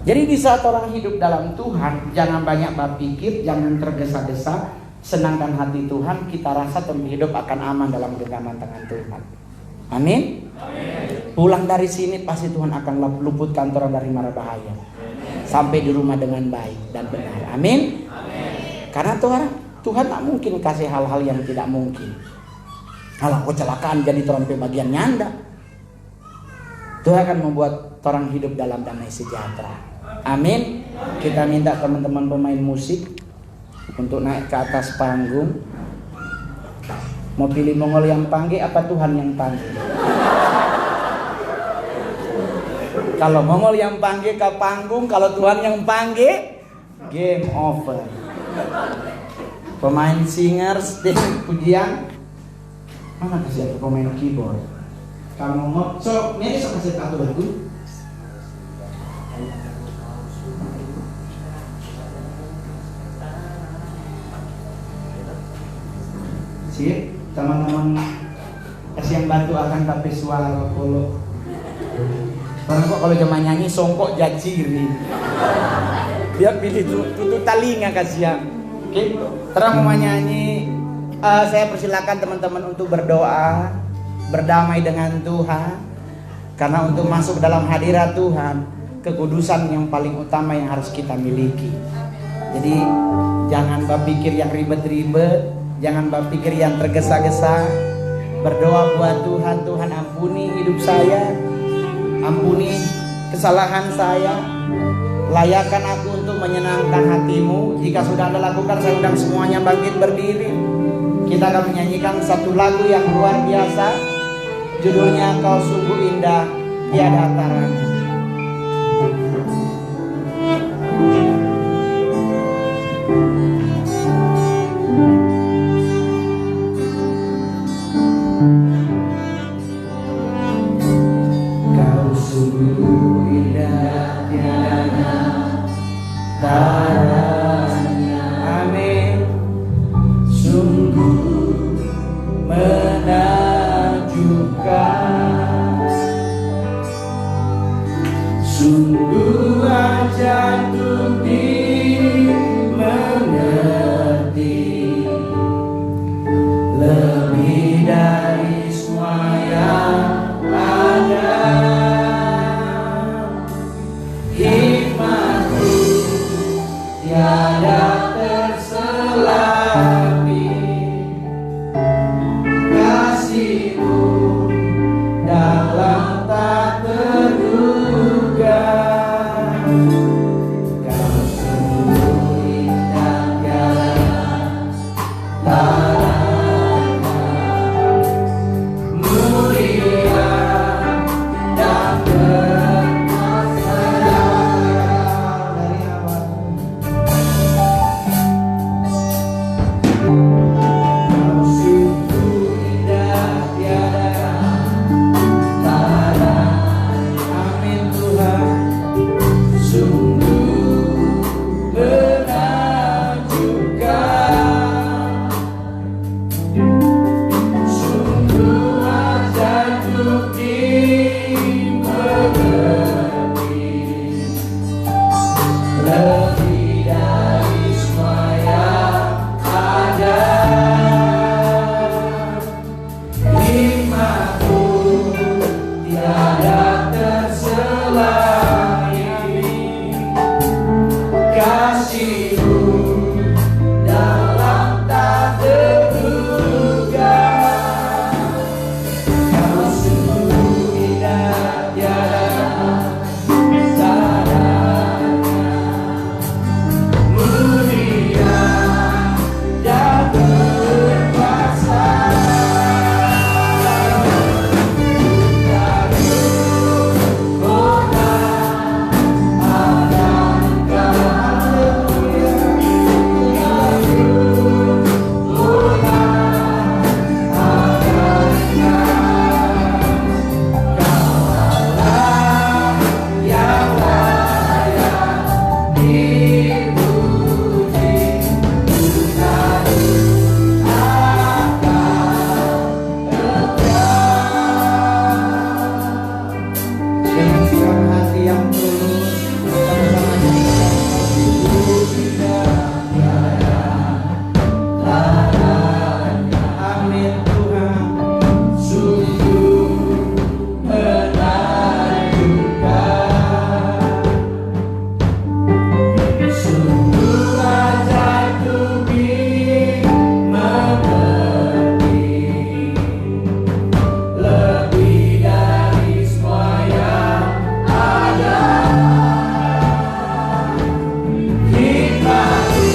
Jadi di saat orang hidup dalam Tuhan, jangan banyak berpikir, jangan tergesa-gesa, senangkan hati Tuhan, kita rasa hidup akan aman dalam genggaman tangan Tuhan. Amin. Pulang dari sini pasti Tuhan akan luputkan orang dari mara bahaya. Sampai di rumah dengan baik dan benar. Amin. Karena Tuhan tak mungkin kasih hal-hal yang tidak mungkin. Kalau kecelakaan jadi orang bagian nyanda, Tuhan akan membuat orang hidup dalam damai sejahtera. Amin. Kita minta teman-teman pemain musik untuk naik ke atas panggung. Mau pilih Mongol yang panggil apa Tuhan yang panggil? Kalau Mongol yang panggil ke panggung, kalau Tuhan yang panggil, game over. Pemain singers, pujian, mana kasih pemain keyboard? Kamu mau, so ini saya kasih satu lagu. Sip, teman-teman kasih yang bantu akan tapi suara kalau orang kok kalau cuma nyanyi songkok jaciri. Dia pilih tutup telinga kasihan. Oke, terang mau nyanyi. Saya persilakan teman-teman untuk berdoa, berdamai dengan Tuhan. Karena untuk masuk dalam hadirat Tuhan, kekudusan yang paling utama yang harus kita miliki. Jadi jangan berpikir yang ribet-ribet, jangan berpikir yang tergesa-gesa. Berdoa buat Tuhan, Tuhan ampuni hidup saya, ampuni kesalahan saya, layakkan aku untuk menyenangkan hatimu. Jika sudah Anda lakukan, saya undang semuanya bangkit berdiri. Kita akan menyanyikan satu lagu yang luar biasa. Judulnya Kau Sungguh Indah Tiada Taranya. Kau sungguh indah tiada taranya. Amin. Sungguh menakjubkan, sungguh ajaib untuk dimengerti, lebih dari semua yang ada. Hikmatmu tiada terselami, kasihmu dalam tak terduga. Kau sungguh indah tiada taranya, mulia dan berkuasa dari awal. Kau sungguh indah tiada taranya. Amin Tuhan. Sungguh menakjubkan, sungguh ajaib untuk dimengerti, lebih dari semua yang ada. Hikmatmu tiada terselami, kasihmu dalam tak terduga. Kau sungguh indah tiada taranya, mulia dan berkuasa. Dengan hati yang tulus, sama-sama nyanyikan Kau sungguh indah tiada taranya. Amin Tuhan. Sungguh menakjubkan, sungguh ajaib untuk dimengerti, lebih dari semua yang ada. Hikmatmu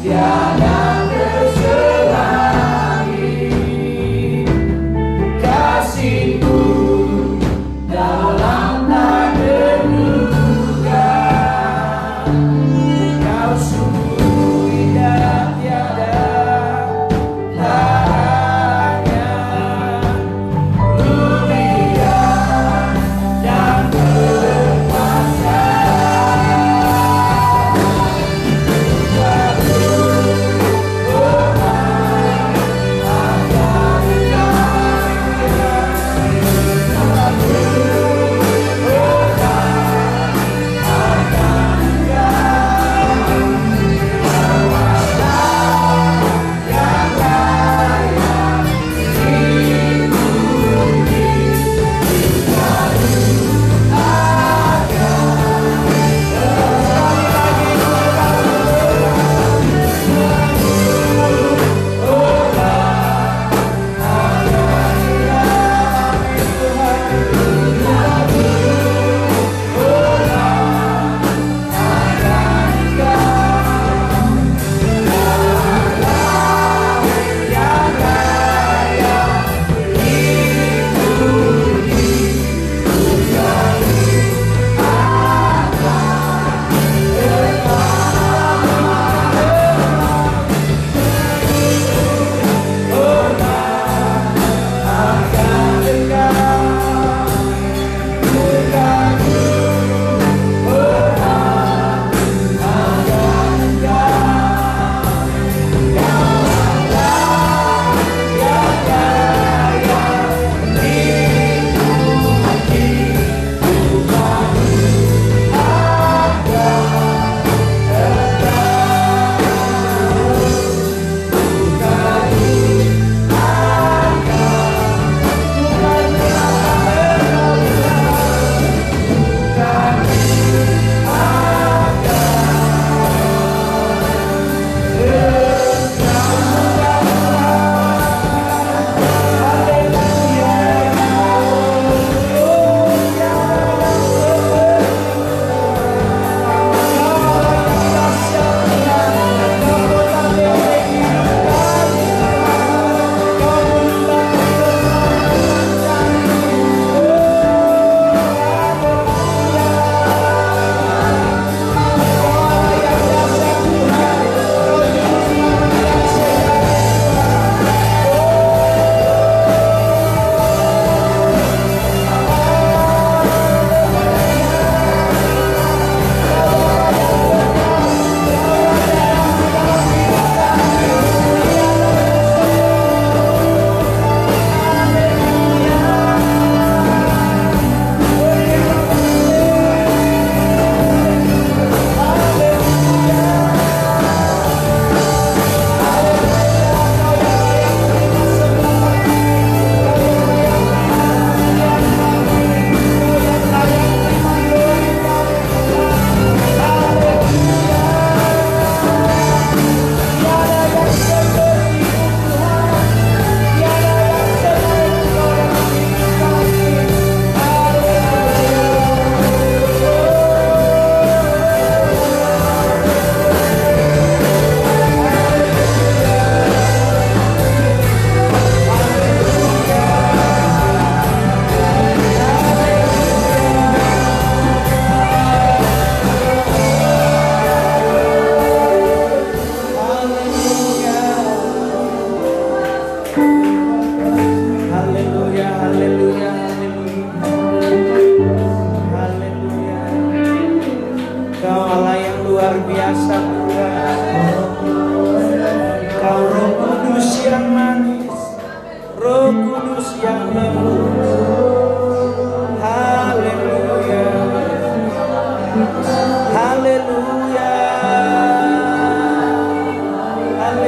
tiada terselami, kasihmu dalam tak terduga. Kau sungguh indah tiada taranya, mulia dan berkuasa.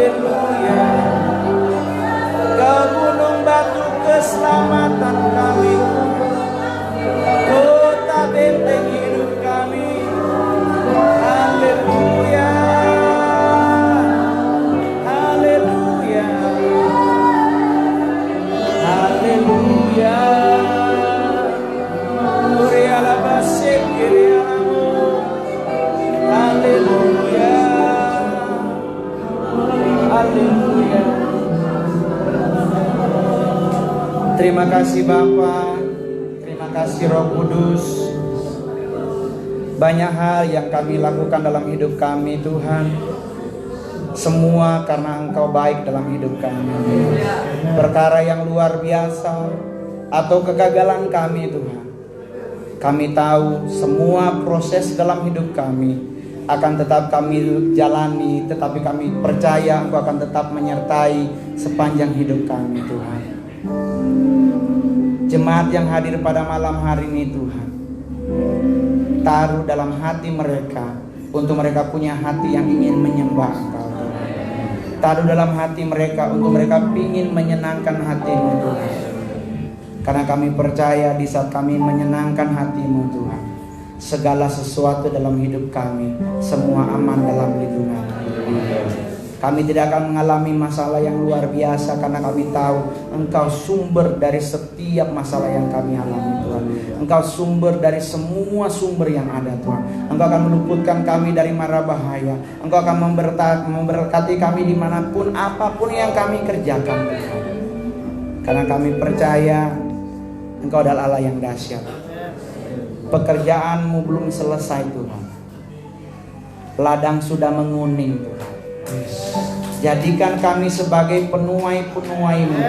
haleluya. Kau gunung batu keselamatan kami, kota benteng hidup kami. Haleluya, haleluya, haleluya. Kuriala basik kirialamu. Haleluya, haleluya. Terima kasih Bapa, terima kasih Roh Kudus. Banyak hal yang kami lakukan dalam hidup kami Tuhan, semua karena Engkau baik dalam hidup kami. Perkara yang luar biasa atau kegagalan kami Tuhan, kami tahu semua proses dalam hidup kami akan tetap kami jalani, tetapi kami percaya Engkau akan tetap menyertai sepanjang hidup kami Tuhan. Jemaat yang hadir pada malam hari ini Tuhan, taruh dalam hati mereka untuk mereka punya hati yang ingin menyembah Engkau Tuhan. Taruh dalam hati mereka untuk mereka ingin menyenangkan hati-Mu Tuhan. Karena kami percaya di saat kami menyenangkan hati-Mu Tuhan, segala sesuatu dalam hidup kami semua aman dalam lindungan-Mu. Kami tidak akan mengalami masalah yang luar biasa karena kami tahu Engkau sumber dari setiap masalah yang kami alami Tuhan. Engkau sumber dari semua sumber yang ada Tuhan. Engkau akan meluputkan kami dari mara bahaya. Engkau akan memberkati kami dimanapun apapun yang kami kerjakan Tuhan. Karena kami percaya Engkau adalah Allah yang dahsyat. Pekerjaan-Mu belum selesai Tuhan. Ladang sudah menguning Tuhan. Jadikan kami sebagai penuai-penuai-Mu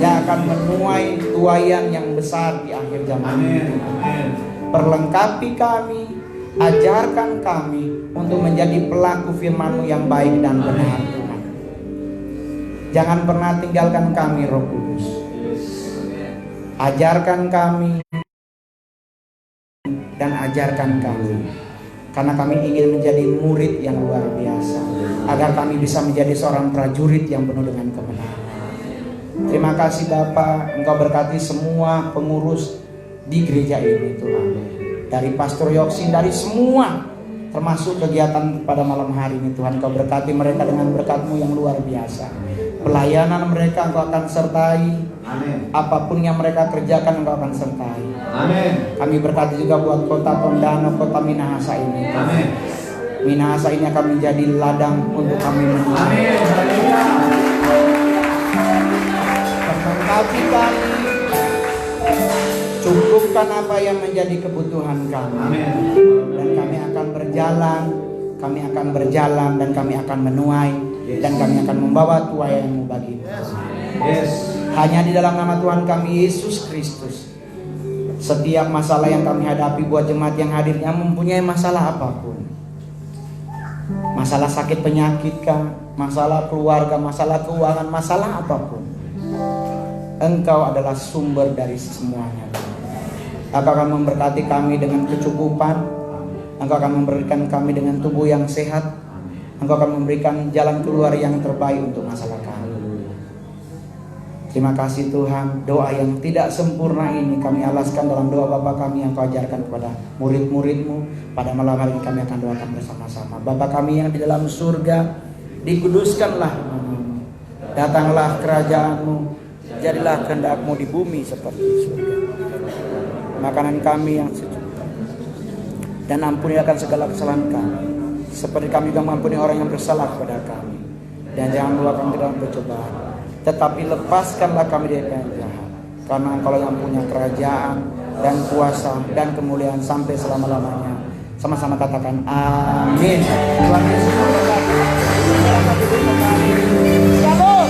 yang akan menuai tuaian yang besar di akhir zaman ini. Perlengkapi kami, ajarkan kami untuk menjadi pelaku firman-Mu yang baik dan benar Tuhan. Jangan pernah tinggalkan kami Roh Kudus. Ajarkan kami dan ajarkan kami, karena kami ingin menjadi murid yang luar biasa, agar kami bisa menjadi seorang prajurit yang penuh dengan kebenaran. Terima kasih Bapa, Engkau berkati semua pengurus di gereja ini Tuhan. Dari Pastor Yoksin, dari semua, termasuk kegiatan pada malam hari ini Tuhan. Engkau berkati mereka dengan berkat-Mu yang luar biasa. Pelayanan mereka Engkau akan sertai. Amin. Apapun yang mereka kerjakan Engkau akan sertai. Amin. Kami berkati juga buat kota Tondano, kota Minahasa ini. Amin. Minahasa ini akan menjadi ladang untuk kami menuai. Amin. Berkati kami, cukupkan apa yang menjadi kebutuhan kami. Amin. Dan kami akan berjalan dan kami akan menuai, dan kami akan membawa tuaian-Mu bagi-Mu. Yes. Hanya di dalam nama Tuhan kami Yesus Kristus, setiap masalah yang kami hadapi buat jemaat yang hadir yang mempunyai masalah apapun, masalah sakit penyakit kah, masalah keluarga, masalah keuangan, masalah apapun, Engkau adalah sumber dari semuanya. Engkau akan memberkati kami dengan kecukupan. Engkau akan memberikan kami dengan tubuh yang sehat. Engkau akan memberikan jalan keluar yang terbaik untuk masalah kami. Terima kasih Tuhan. Doa yang tidak sempurna ini kami alaskan dalam doa Bapa kami yang Kau ajarkan kepada murid-murid-Mu. Pada malam hari ini kami akan doakan bersama-sama. Bapa kami yang di dalam surga, dikuduskanlah nama-Mu. Datanglah kerajaan-Mu. Jadilah kehendak-Mu di bumi seperti di surga. Makanan kami yang sejuk, dan ampuni akan segala kesalahan kami, seperti kami juga mengampuni orang yang bersalah kepada kami. Dan jangan bawa kami ke dalam pencobaan, tetapi lepaskanlah kami dari yang jahat. Karena Engkau yang punya kerajaan dan kuasa dan kemuliaan sampai selama-lamanya. Sama-sama katakan amin. Tuhan Yesus memberkati. Shalom.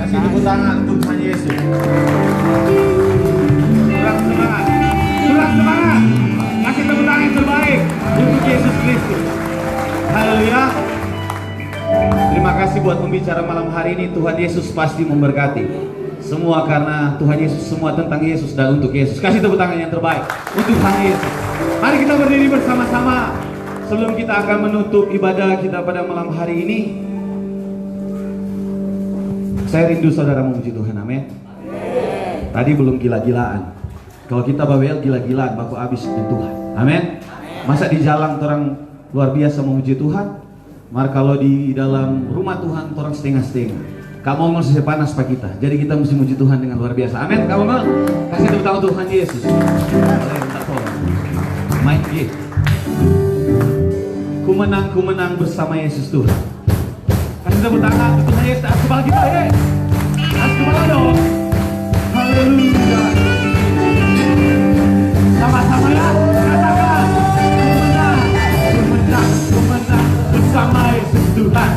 Kasih tepuk tangan untuk Tuhan Yesus. Kurang semangat. Kasih tepuk tangan yang terbaik untuk Yesus Kristus. Haleluya. Terima kasih buat pembicara malam hari ini. Tuhan Yesus pasti memberkati. Semua karena Tuhan Yesus, semua tentang Yesus dan untuk Yesus. Kasih tepuk tangan yang terbaik untuk Tuhan Yesus. Mari kita berdiri bersama-sama sebelum kita akan menutup ibadah kita pada malam hari ini. Saya rindu saudara memuji Tuhan, amin. Tadi belum gila-gilaan. Kalau kita bawel gila-gilaan, baku habis dengan Tuhan, amin. Masa di jalan orang luar biasa memuji Tuhan, maka kalau di dalam rumah Tuhan orang setengah-setengah. Kamu mau panas pak kita, jadi kita mesti memuji Tuhan dengan luar biasa, amin. Kamu mau kasih tepuk tangan Tuhan Yesus. Boleh minta tolong. Main gitu. Ku menang bersama Yesus Tuhan. Kasih tepuk tangan untuk Tuhan Yesus. Atas kepala kita, ya. Atas kepala dong. Haleluya. Sama-sama ya, katakan. Ku menang bersama Yesus Tuhan.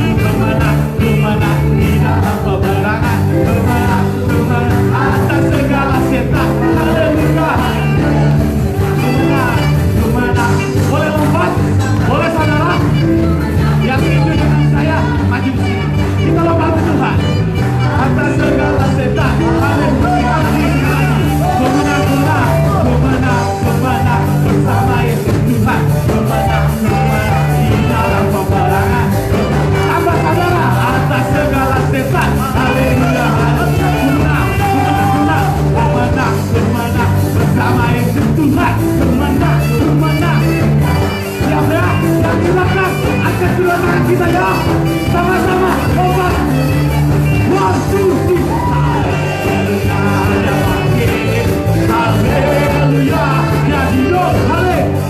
Ku menang di dalam peperangan. Ku menang atas segala setan. Haleluya. Ku menang. Boleh lompat? Boleh saudara? Yang itu dengan saya maju di sini. Kita lompat ke Tuhan. Atas segala setan. Haleluya. Ku menang bersama Yesus Tuhan. Ku menang di dalam peperangan. Apa saudara? Atas segala setan. Haleluya. Ku menang bersama Yesus Tuhan. Ku menang. Siap ya? Yang di belakang angkat kedua tangan kita ya. Sama-sama lompat. 1, 2, 3. Haleluya, ya hidup,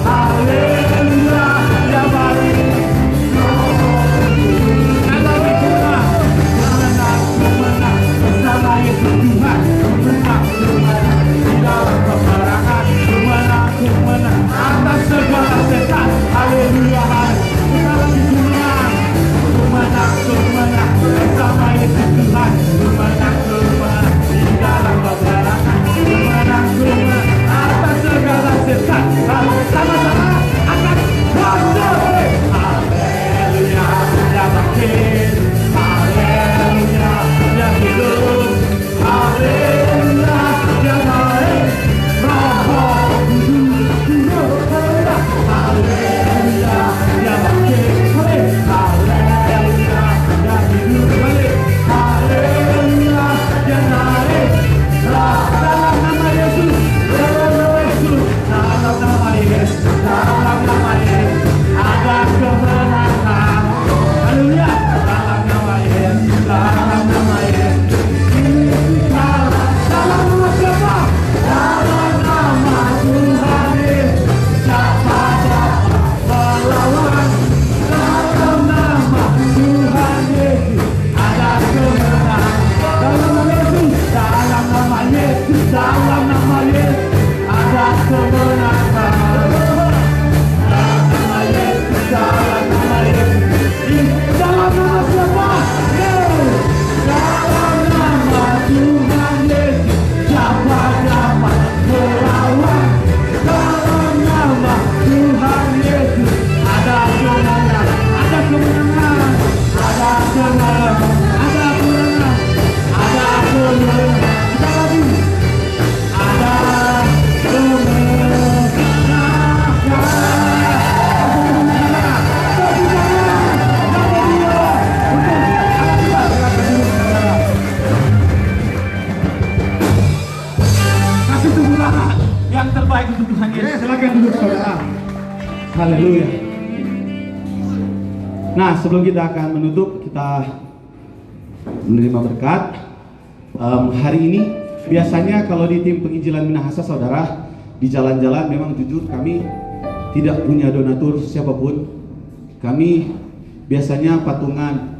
haleluya, ya balik. Ku menang bersama Yesus Tuhan. Ku menang di dalam peperangan. Ku menang atas segala setan. Haleluya, kita lagi menang. Ku menang bersama Yesus Tuhan. Ku menang di dalam peperangan. Ku menang atas segala setan. Sama-sama akan bangkit. Haleluya, ya bangkit. Haleluya, ya hidup. Haleluya, ya naik. Roh kudus. Haleluya, ya bangkit. Haleluya, ya hidup. Haleluya, ya naik. Dalam nama Yesus, dalam nama Yesus, ada kemenangan. Haleluya, dalam nama Yesus, dalam nama Yesus. Dalam nama siapa? Dalam nama Tuhan Yesus. Siapa dapat melawan? Dalam nama Tuhan Yesus ada kemenangan. Dalam nama Yesus, dalam nama Yesus, dalam nama Yesus ada kemenangan. Dalam nama Yesus, dalam nama Yesus. Dalam nama siapa? Dalam nama Tuhan Yesus. Siapa dapat melawan? Dalam nama Tuhan Yesus ada kemenangan. Ada kemenangan. Ada kemenangan. Ada kemenangan. Ada kemenangan. Kita lagi. Ada kasih tepuk tangan yang terbaik untuk Tuhan Yesus. Silakan duduk saudara. Haleluya. Nah, sebelum kita akan menutup, kita menerima berkat. Hari ini biasanya kalau di tim penginjilan Minahasa saudara, di jalan-jalan memang jujur kami tidak punya donatur siapapun. Kami biasanya patungan,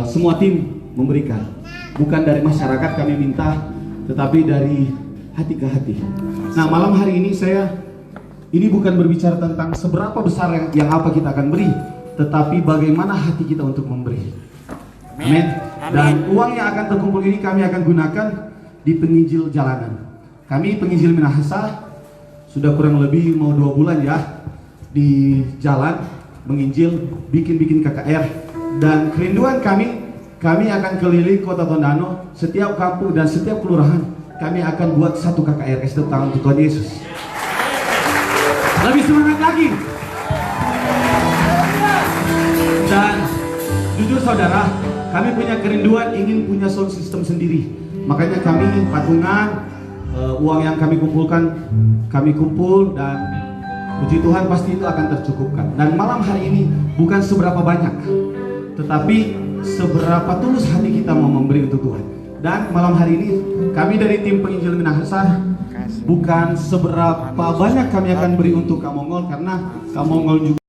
semua tim memberikan. Bukan dari masyarakat kami minta, tetapi dari hati ke hati. Nah, malam hari ini ini bukan berbicara tentang seberapa besar yang apa kita akan beri, tetapi bagaimana hati kita untuk memberi. Amin. Dan uang yang akan terkumpul ini kami akan gunakan di penginjil jalanan. Kami penginjil Minahasa sudah kurang lebih mau 2 bulan ya di jalan menginjil, bikin KKR, dan kerinduan kami akan keliling kota Tondano, setiap kampung dan setiap kelurahan kami akan buat 1 KKR. Kasih tepuk tangan untuk Tuhan Yesus. Lebih semangat lagi. Dan jujur saudara, kami punya kerinduan ingin punya sound system sendiri. Makanya kami patungan, uang yang kami kumpulkan, kami kumpul, dan puji Tuhan pasti itu akan tercukupkan. Dan malam hari ini bukan seberapa banyak, tetapi seberapa tulus hati kita mau memberi untuk Tuhan. Dan malam hari ini kami dari tim penginjil Minahasa bukan seberapa banyak kami akan beri untuk Kamongol, karena Kamongol juga